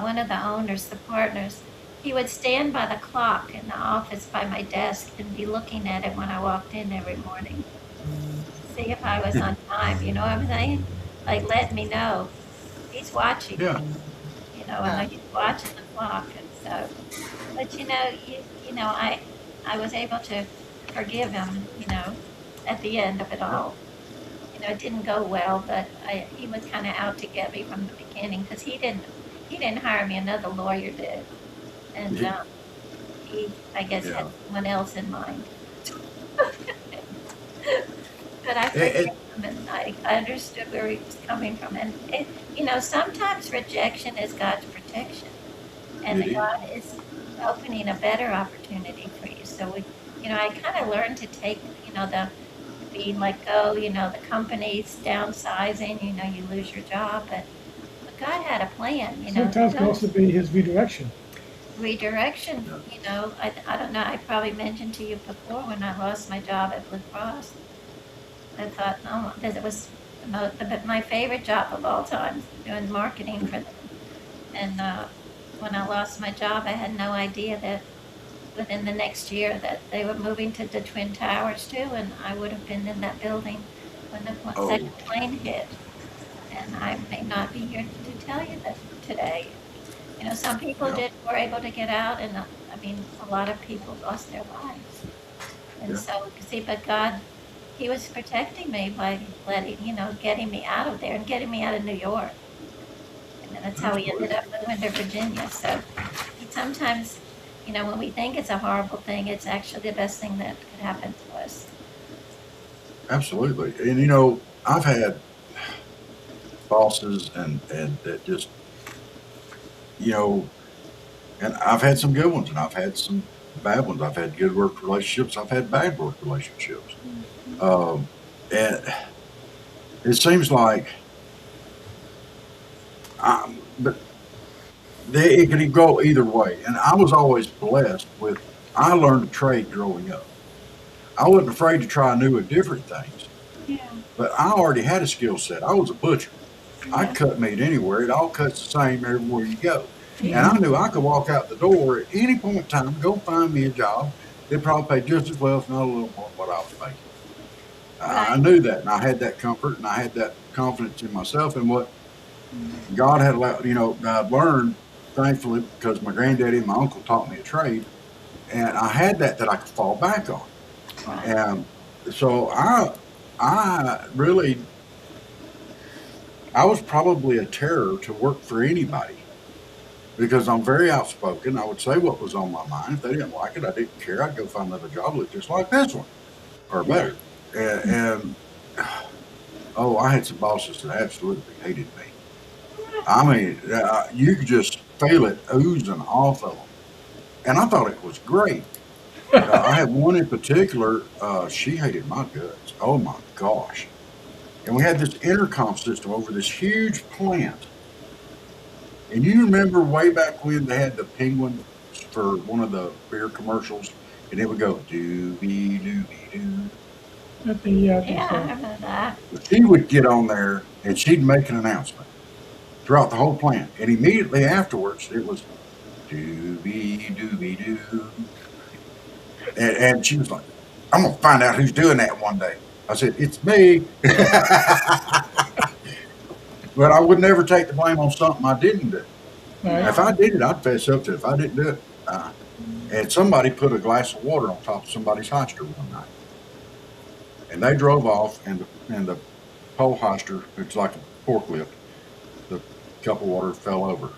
one of the owners, the partners, he would stand by the clock in the office by my desk and be looking at it when I walked in every morning, see if I was on time. You know what I'm saying? Like, let me know he's watching Yeah. me. And he's watching the clock, and so. But I was able to forgive him. At the end of it Yeah. all. It didn't go well, but he was kind of out to get me from the beginning because he didn't hire me. Another lawyer did, and Yeah. he, I guess, had Yeah. someone else in mind. But I It, forgave it, him, and I understood where he was coming from. And sometimes rejection is God's protection, and it is. God is opening a better opportunity for you. So I kind of learned to take, the being let go, the company's downsizing, you lose your job, but God had a plan, sometimes it can also be his redirection. redirection, Yeah. I don't know, I probably mentioned to you before when I lost my job at Blue Cross. I thought, oh, because it was my favorite job of all time, doing marketing for them. And when I lost my job, I had no idea that within the next year that they were moving to the Twin Towers too, and I would have been in that building when the second Oh, plane hit. And I may not be here to tell you that today. Some people yeah. were able to get out, and I mean, a lot of people lost their lives. And Yeah. so, see, but God he was protecting me by getting me out of there and getting me out of New York. And then that's how we ended up moving to Virginia. So sometimes, when we think it's a horrible thing, it's actually the best thing that could happen to us. Absolutely. And I've had bosses and that just, you know, and I've had some good ones and I've had some bad ones. I've had good work relationships. I've had bad work relationships. And it seems like, but it could go either way. And I was always blessed with, I learned a trade growing up. I wasn't afraid to try new and different things, Yeah. but I already had a skill set. I was a butcher. I Yeah. cut meat anywhere. It all cuts the same everywhere you go. Yeah. And I knew I could walk out the door at any point in time, go find me a job. They'd probably pay just as well, if not a little more, than what I was making. I Right. knew that, and I had that comfort, and I had that confidence in myself and what God had allowed. I'd learned, thankfully, because my granddaddy and my uncle taught me a trade, and I had that I could fall back on. Right. And so I really, I was probably a terror to work for anybody because I'm very outspoken. I would say what was on my mind. If they didn't like it, I didn't care. I'd go find another job that looked just like this one or better. And oh, I had some bosses that absolutely hated me. I mean, you could just feel it oozing off of them. And I thought it was great. I had one in particular, she hated my guts. Oh my gosh. And we had this intercom system over this huge plant. And you remember way back when they had the penguin for one of the beer commercials, and it would go doobie doobie doo. At the, I think Yeah, I so. remember that. She would get on there and she'd make an announcement throughout the whole plant. And immediately afterwards, it was doobie doobie doo. And she was like, I'm going to find out who's doing that one day. I said, it's me. But I would never take the blame on something I didn't do. Right. If I did it, I'd fess up to it. If I didn't do it, and somebody put a glass of water on top of somebody's hoister one night. And they drove off, and the pole hoister, it's like a forklift, the cup of water fell over.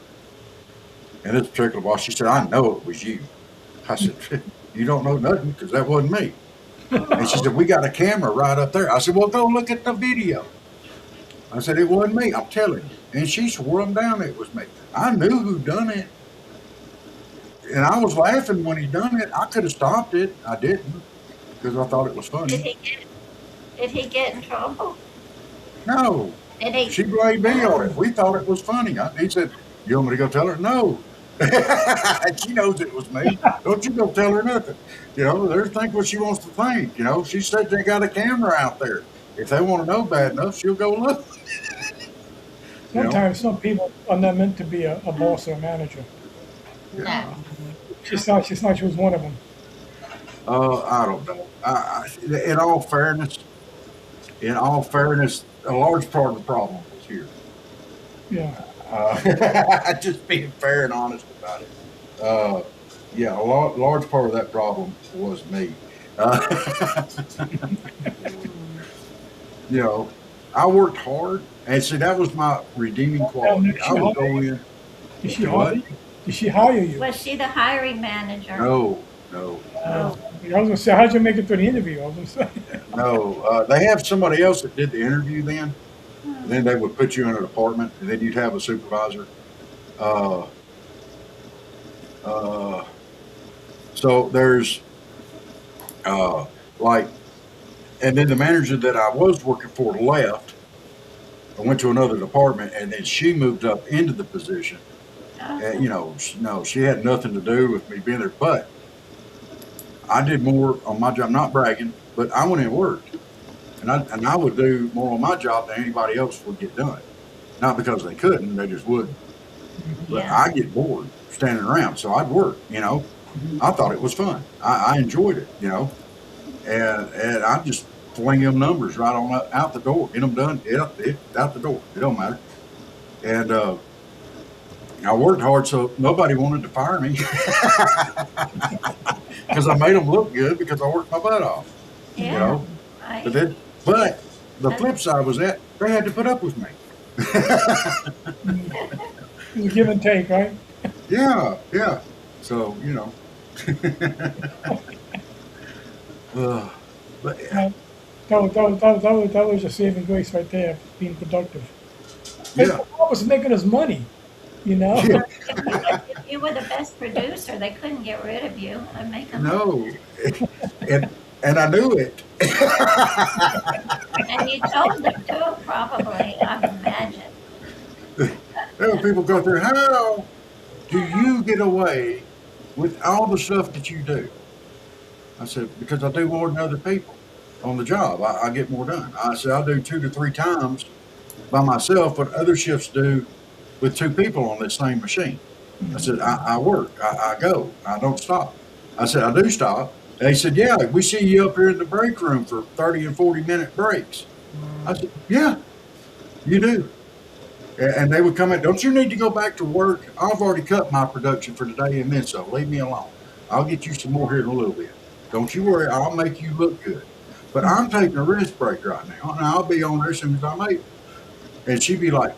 And this particular boss, she said, I know it was you. I said, you don't know nothing because that wasn't me. And she said, we got a camera right up there. I said, well, go look at the video. I said, it wasn't me, I'm telling you. And she swore them down it was me. I knew who done it. And I was laughing when he done it. I could have stopped it. I didn't because I thought it was Did funny. he get in trouble? No, Did he? she blamed me on it. We thought it was funny. He said, you want me to go tell her? No. She knows it was me. Don't you go tell her nothing. Let her think what she wants to think. She said they got a camera out there. If they want to know bad enough, she'll go look. Sometimes some people are not meant to be a boss or a manager. No. She thought she was one of them. I don't know. In all fairness, a large part of the problem was here. Yeah. Just being fair and honest about it. Yeah, a large part of that problem was me. I worked hard, and see, that was my redeeming quality. I would go in. Did she Do what? hire you? Did she hire you? Was she the hiring manager? No. I was gonna say, how'd you make it through the interview? I was gonna say. No, they have somebody else that did the interview then. Then they would put you in a department, and then you'd have a supervisor. So there's and then the manager that I was working for left. I went to another department, and then she moved up into the position. And, no, she had nothing to do with me being there, but I did more on my job, not bragging, but I went and worked. And I would do more on my job than anybody else would get done. Not because they couldn't, they just wouldn't. But Yeah. I get bored standing around, so I'd work, I thought it was fun. I enjoyed it, and I just fling them numbers right on out the door, get them done, out the door. It don't matter. And I worked hard, so nobody wanted to fire me because I made them look good because I worked my butt off. Yeah. Right. But the flip side was that they had to put up with me. It's a give and take, right? Yeah, yeah. So, you know. uh, but Uh, that was a saving grace right there, being productive. And yeah, what was making us money, you know? yeah, If you were the best producer, they couldn't get rid of you and make them. no. And and I knew it. And you told them too, probably, I imagine. There were people go through, how do you get away with all the stuff that you do? I said, because I do more than other people on the job. I get more done. I said, I do 2 to 3 times by myself what other shifts do with 2 people on this same machine. I said, I work, I go, I don't stop. I said, I do stop. They said, yeah, we see you up here in the break room for 30 and 40-minute breaks. I said, yeah, you do. And they would come in, don't you need to go back to work? I've already cut my production for today and then so. Leave me alone. I'll get you some more here in a little bit. Don't you worry, I'll make you look good. But I'm taking a rest break right now, and I'll be on there as soon as I'm able. And she'd be like,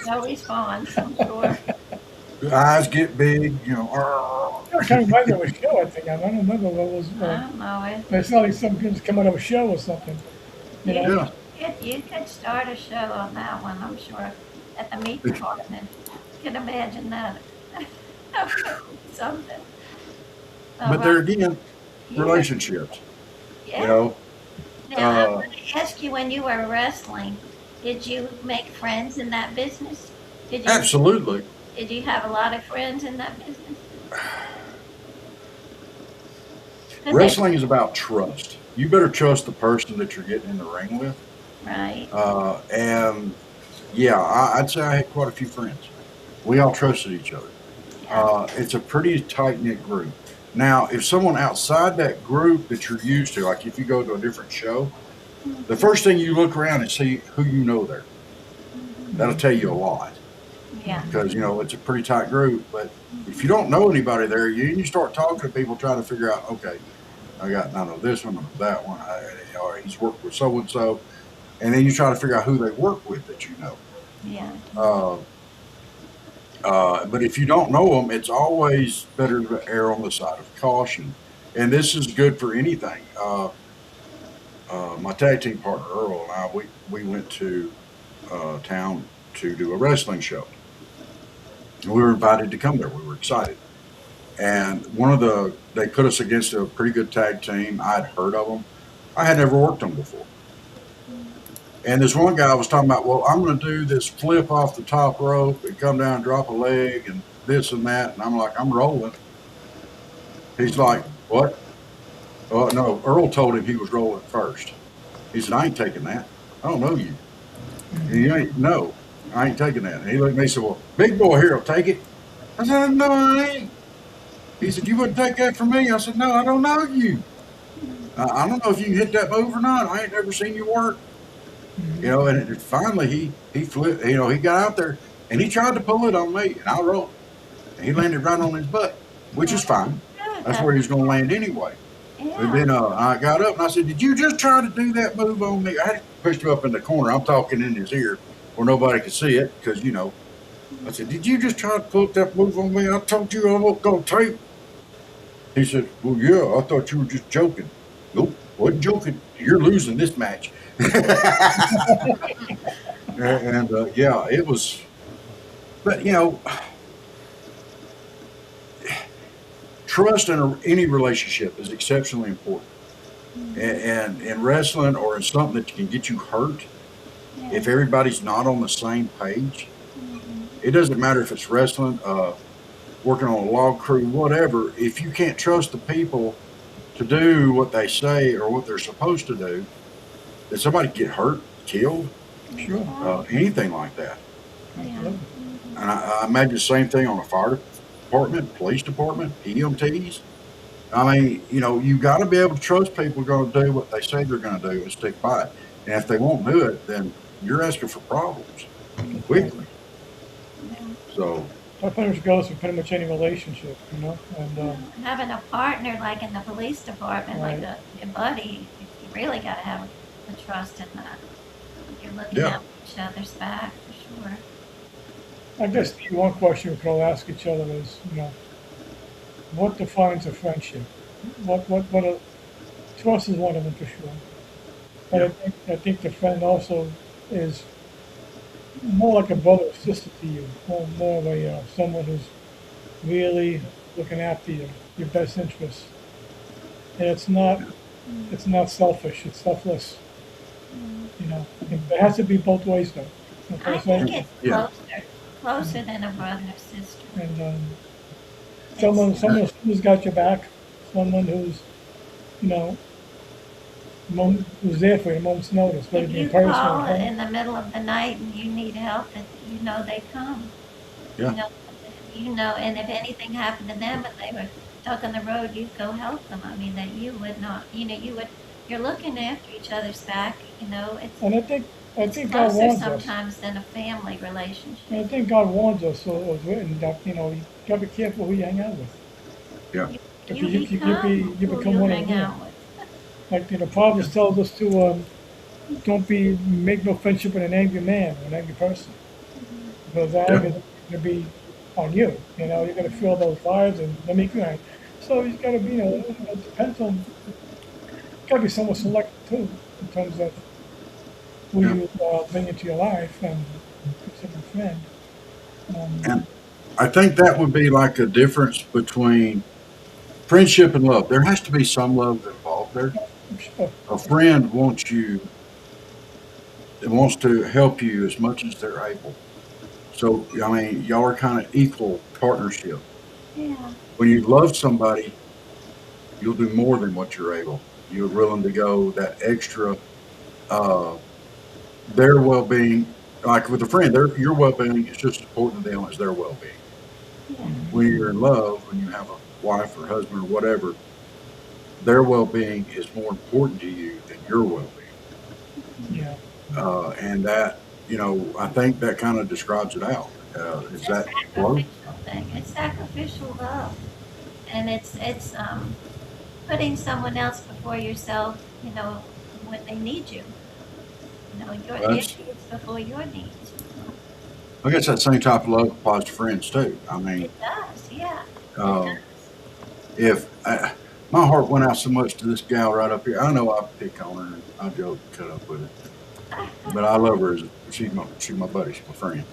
No response, I'm sure. eyes get big, you know. It kind of reminds me of a show, I think. I don't remember what it was. I don't know. It's not like some kids come out of a show or something. You know? Yeah. You could start a show on that one, I'm sure, at the meat department. You can imagine that. Something. But there again, Yeah. relationships, Yeah. you know. Now, I want to ask you, when you were wrestling, did you make friends in that business? Did you? Absolutely. Did you have a lot of friends in that business? 'Cause Wrestling is about trust. You better trust the person that you're getting in the ring with. Right. And yeah, I'd say I had quite a few friends. We all trusted each other. Yeah. It's a pretty tight knit group. Now, if someone outside that group that you're used to, like if you go to a different show, the first thing you look around and see who you know there. That'll tell you a lot Yeah. because, you know, it's a pretty tight group. But if you don't know anybody there, you start talking to people trying to figure out, okay, I know this one, I know that one, or he's worked with so and so. And then you try to figure out who they work with that you know. Yeah. But if you don't know them, it's always better to err on the side of caution. And this is good for anything. My tag team partner Earl and I, we went to town to do a wrestling show. And we were invited to come there. We were excited. And they put us against a pretty good tag team. I'd heard of them. I had never worked them before. And this one guy was talking about, well, I'm going to do this flip off the top rope and come down and drop a leg and this and that. And I'm like, I'm rolling. He's like, what? Oh, no, Earl told him he was rolling first. He said, I ain't taking that. I don't know you. And he ain't, no, I ain't taking that. And he looked at me and said, well, big boy here will take it. I said, no, I ain't. He said, you wouldn't take that from me? I said, no, I don't know you. I don't know if you can hit that move or not. I ain't never seen you work. You know, and finally he flipped, you know, he got out there and he tried to pull it on me and I rolled. And he landed right on his butt, which is fine. That's where he was going to land anyway. Yeah. But then I got up and I said, did you just try to do that move on me? I had to push him up in the corner. I'm talking in his ear where nobody could see it because, you know, I said, did you just try to pull that move on me? I told you I wasn't going to tape. He said, well, yeah, I thought you were just joking. Nope, wasn't joking. You're losing this match. And yeah, it was, but you know, trust in any relationship is exceptionally important. And in wrestling or in something that can get you hurt, if everybody's not on the same page, it doesn't matter if it's wrestling, working on a log crew, whatever. If you can't trust the people to do what they say or what they're supposed to do, did somebody get hurt, killed, Sure. anything like that? Yeah. And I imagine the same thing on a fire department, police department, EMTs. I mean, you know, you got to be able to trust people are going to do what they say they're going to do and stick by it. And if they won't do it, then you're asking for problems quickly. So, that pretty much goes for pretty much any relationship, you know, and, Having a partner like in the police department, like right. a buddy, you really got to have the trust in that. You're looking Yeah. out each other's back for sure. I guess the one question we could all ask each other is, you know, what defines a friendship? What a, trust is one of them for sure. But Yeah. I think the friend also is more like a brother or sister to you, more of a, someone who's really looking after you, your best interests. And it's not selfish, it's selfless, you know. And it has to be both ways though. That's what I I'm think saying. it's Yeah. closer than a brother or sister. And, It's, someone who's got your back, someone who's, you know, who's there for you at a moment's notice, whether if it be you personal call or home. in the middle of the night and you need help, that you know they come. Yeah. You know, and if anything happened to them and they were stuck on the road, you'd go help them. I mean, that you would not, you're looking after each other's back, And I it's think God closer warns us. sometimes than a family And I relationship. think God warns us, so it was written that, you know, you gotta be careful who you hang out with. Yeah. You You become you who become you one of hang them. out with. Like, you know, Proverbs tells us to, make no friendship with an angry man or an angry person. Because that Yeah. anger is gonna be on you, you know, you're gonna feel those vibes and they make you angry. So you gotta be, you know, it depends on, gotta be somewhat selective too, in terms of who Yeah. you, bring into your life and consider a friend. And I think that would be like a difference between friendship and love. There has to be some love involved there. I'm sure, A friend wants to help you as much as they're able. So I mean, y'all are kind of equal partnership. Yeah. When you love somebody, you'll do more than what you're able. You're willing to go that extra. Uh, their well-being, like with a friend, your well-being is just as important to them as their well-being. Yeah. When you're in love, when you have a wife or husband or whatever, their well-being is more important to you than your well-being. yeah. And that, you know, I think that kind of describes it out. Is It's a that close? sacrificial thing. It's sacrificial love. And it's putting someone else before yourself, when they need you. Their That's, needs before your needs. I guess that same type of love applies to friends too. I mean, It does, yeah. It uh, if my heart went out so much to this gal right up here, I know I pick on her and I joke, cut up with her, does. but I love her as she's my buddy, she's my friend.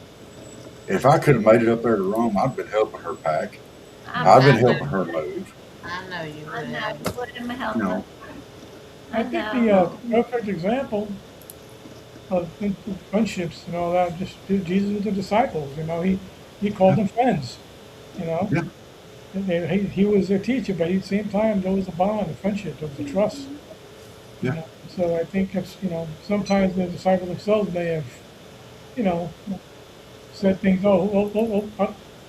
If I could have made it up there to Rome, I'd been helping her pack. I've been I know helping her you would. move. I know you I know would. you wouldn't help You them. know, I I think know. the perfect example of friendships and all that, just Jesus with the disciples, you know, he called them friends, you know. yeah, And he was their teacher, but at the same time, there was a bond, a friendship, there was a trust, you yeah, know. So I think it's, you know, sometimes the disciples themselves may have, you know, said things,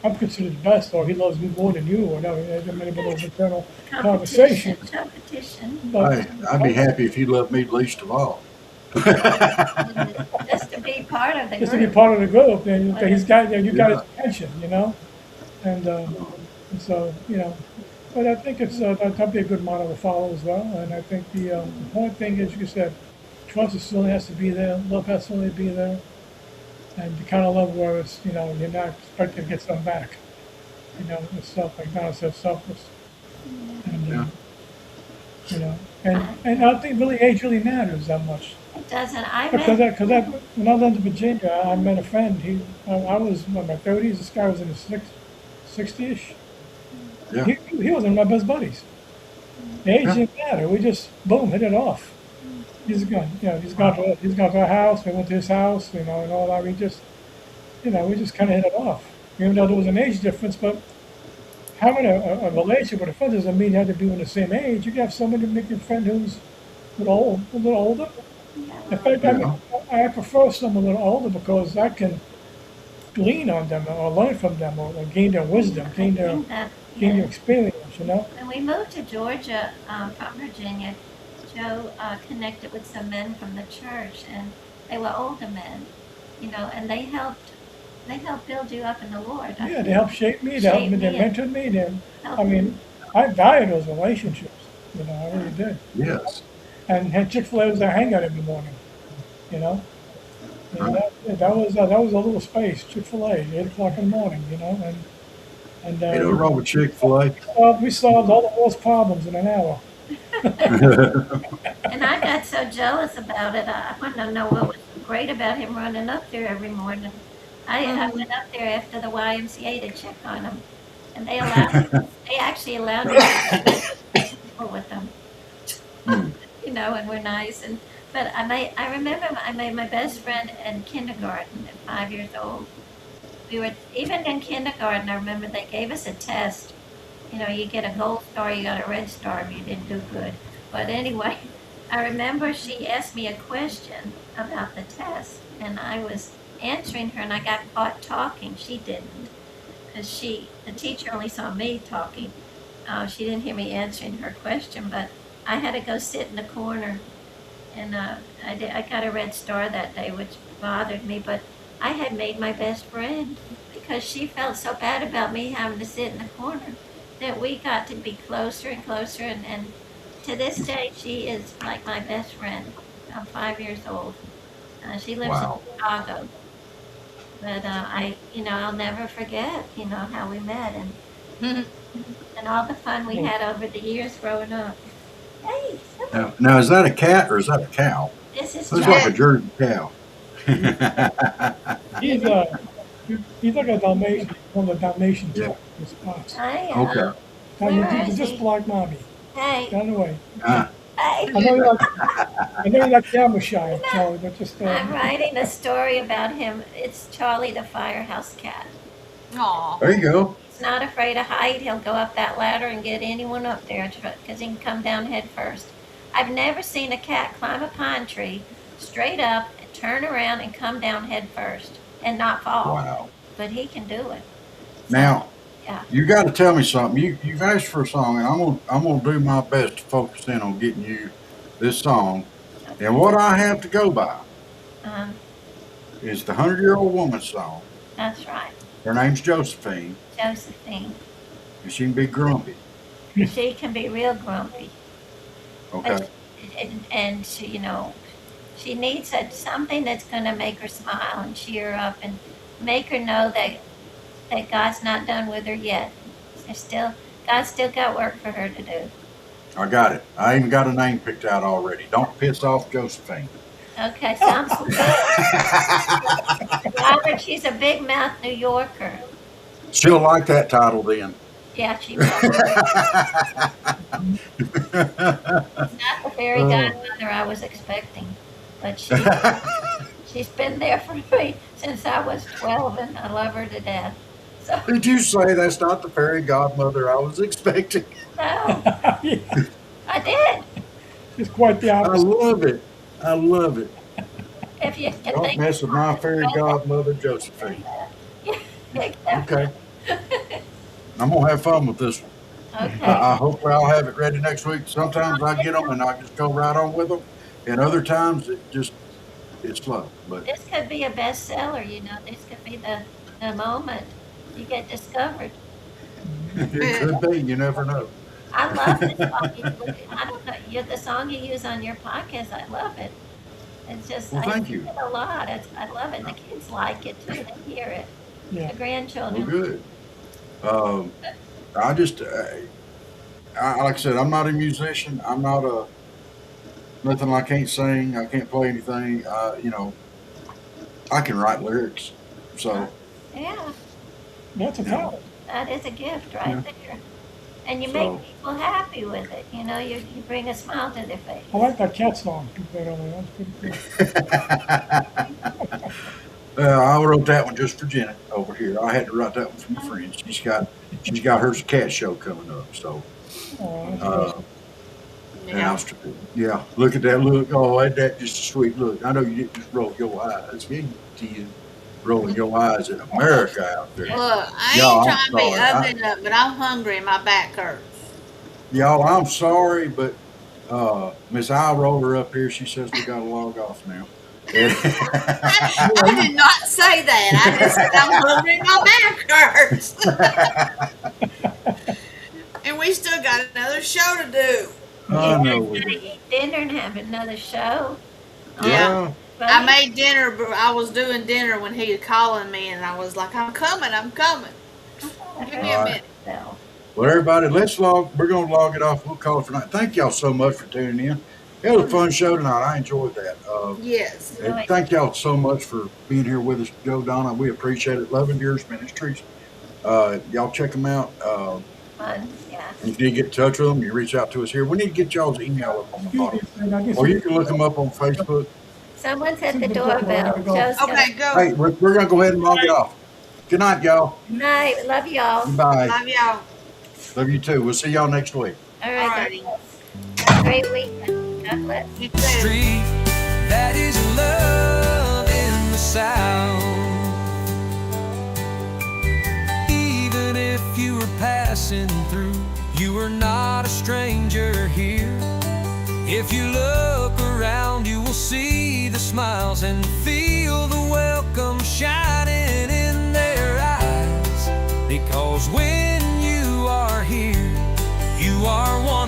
I'm considered the best, or he loves me more than you, or whatever. There may have been those internal Competition, conversations, competition. but I'd be happy if you loved me least of all. Just to be part of the just to be group. part of the group, and you got his Yeah. attention, you know. And, and so, you know, but I think that'd be a good model to follow as well. And I think the important thing is, you said, trust still has to be there, love has to only be there, and the kind of love where it's, you know, you're not expecting to get some back. You know, it's like Donna said, selfless. And, Yeah. you know, and I don't think really age really matters that much. It doesn't. I Because met. when I lived in Virginia, I met a friend. I was in my 30s. This guy was in his 60-ish. Yeah. He was one of my best buddies. The age Yeah. didn't matter. We just boom hit it off. He's gone to our house. We went to his house, you know, and all that. We just kind of hit it off. Even though there was an age difference, but having a relationship with a friend doesn't mean you have to be in the same age. You can have somebody to make your friend who's a little older. In fact, Yeah. I prefer someone a little older because I can glean on them or learn from them or gain their wisdom, I think that, gain their yeah. experience, you know? When we moved to Georgia from Virginia, Joe connected with some men from the church, and they were older men, and they helped They help build you up in the Lord. Yeah, they help shape me, they help Shape me, they me and mentored me, they, help I me. mean, I value those relationships, I really did. Yes. And Chick-fil-A was our hangout every morning, you know? Right. That was a little space, Chick-fil-A, 8 o'clock in the morning, and, Ain't no wrong with Chick-fil-A. we solved all the world's problems in an hour. And I got so jealous about it. I wanted to know what was so great about him running up there every morning. I went up there after the YMCA to check on him, and they actually allowed me to go with them, Hmm. and we're nice. But I remember I made my best friend in kindergarten at 5 years old. We were even in kindergarten. I remember they gave us a test. You get a gold star, you got a red star if you didn't do good. But anyway, I remember she asked me a question about the test, and I was answering her, and I got caught talking. She didn't, because the teacher only saw me talking. She didn't hear me answering her question, but I had to go sit in the corner, and I got a red star that day, which bothered me. But I had made my best friend because she felt so bad about me having to sit in the corner that we got to be closer and closer, and to this day she is like my best friend. I'm 5 years old. She lives in Wow. Chicago, but I'll never forget how we met and all the fun we had over the years growing up. Hey, Now, is that a cat or is that a cow? this is Looks like a Charlie. Jersey cow. He's, he's like a Dalmatian, one of the Dalmatian Yeah. spots. Hi, Okay. Now, Where you're is just he? like mommy, Hey, down the way. Ah, hey. I know you like Yamashire, Charlie, but just, I'm writing a story about him. It's Charlie the Firehouse Cat. Aw. there you go. He's not afraid of height. He'll go up that ladder and get anyone up there because he can come down head first. I've never seen a cat climb a pine tree straight up and turn around and come down head first and not fall. Wow. But he can do it. So, Now, yeah. you got to tell me something. You've asked for a song, and I'm gonna do my best to focus in on getting you this song. And what I have to go by Um, is the 100-Year-Old Woman song. that's right. Her name's Josephine, Josephine. and she can be grumpy. She can be real grumpy. Okay. But and she needs something that's going to make her smile and cheer her up and make her know that God's not done with her yet. God's still got work for her to do. I got it. I even got a name picked out already. Don't piss off Josephine. Okay, sounds good. Robert, she's a big mouth New Yorker. She'll like that title then. Yeah, she will. It's not the fairy godmother I was expecting, but she's been there for me since I was 12, and I love her to death. So Did you say that's not the fairy godmother I was expecting? no, I did. it's quite the I opposite. love it. I love it. If you can Don't think mess with my fairy godmother, Josephine. exactly. Okay. I'm going to have fun with this one. Okay. I hope I'll have it ready next week. Sometimes I get them and I just go right on with them. And other times it's slow. But This could be a bestseller. This could be the moment you get discovered. it could be. You never know. I love the song. I don't know. The song you use on your podcast, I love it. It's just, Well, I thank use you. it a lot. I love it. The kids like it too. They hear it. Yeah. The Well, grandchildren. good. I just, like I said, I'm not a musician. I'm not nothing. I can't sing. I can't play anything. I can write lyrics. So Yeah, That's a talent. that is a gift right Yeah. there. And you So- make people happy with it. You bring a smile to their face. I like that cat song you played over there. That's pretty cool. I wrote that one just for Jenna over here. I had to write that one for my friend. She's got her cat show coming up. So, Oh, that's uh, good. and I was, yeah, look at that look. Oh, ain't that just a sweet look? I know you didn't just roll your eyes. You did rolling your eyes at America out there. Look, I ain't Y'all, I'm trying to be sorry. ugly enough, but I'm hungry and my back hurts. Y'all, I'm sorry, but Miss Al rolled her up here. She says we got to log off now. I did not say that. I just said I'm hungry. My back hurts. And we still got another show to do. I Yeah, know we gotta do. eat dinner and have another show. Yeah. Yeah. I made dinner, but I was doing dinner when he was calling me, and I was like, I'm coming. Give me a All right. minute. So, Well, everybody, we're going to log it off. We'll call it for night. Thank y'all so much for tuning in. It was a fun show tonight. I enjoyed that. Yes. And thank y'all so much for being here with us, Joe, Donna. We appreciate it. Love and Dearest Ministries. Y'all check them out. fun, yeah. If you need to get in touch with them, you reach out to us here. We need to get y'all's email up on the bottom. Or you can look them up on Facebook. Someone's at the doorbell. Joe's Okay, go. Hey, we're going to go ahead and log it off. Good night, y'all. Good night. Love y'all. Bye. Love y'all. Love you too. We'll see y'all next week. All right. Alrighty. Have a great weekend. God bless. You too. Street that is love in the South. Even if you were passing through, you are not a stranger here. If you look around, you will see the smiles and feel the welcome shining in their eyes. Because when you are here, you are one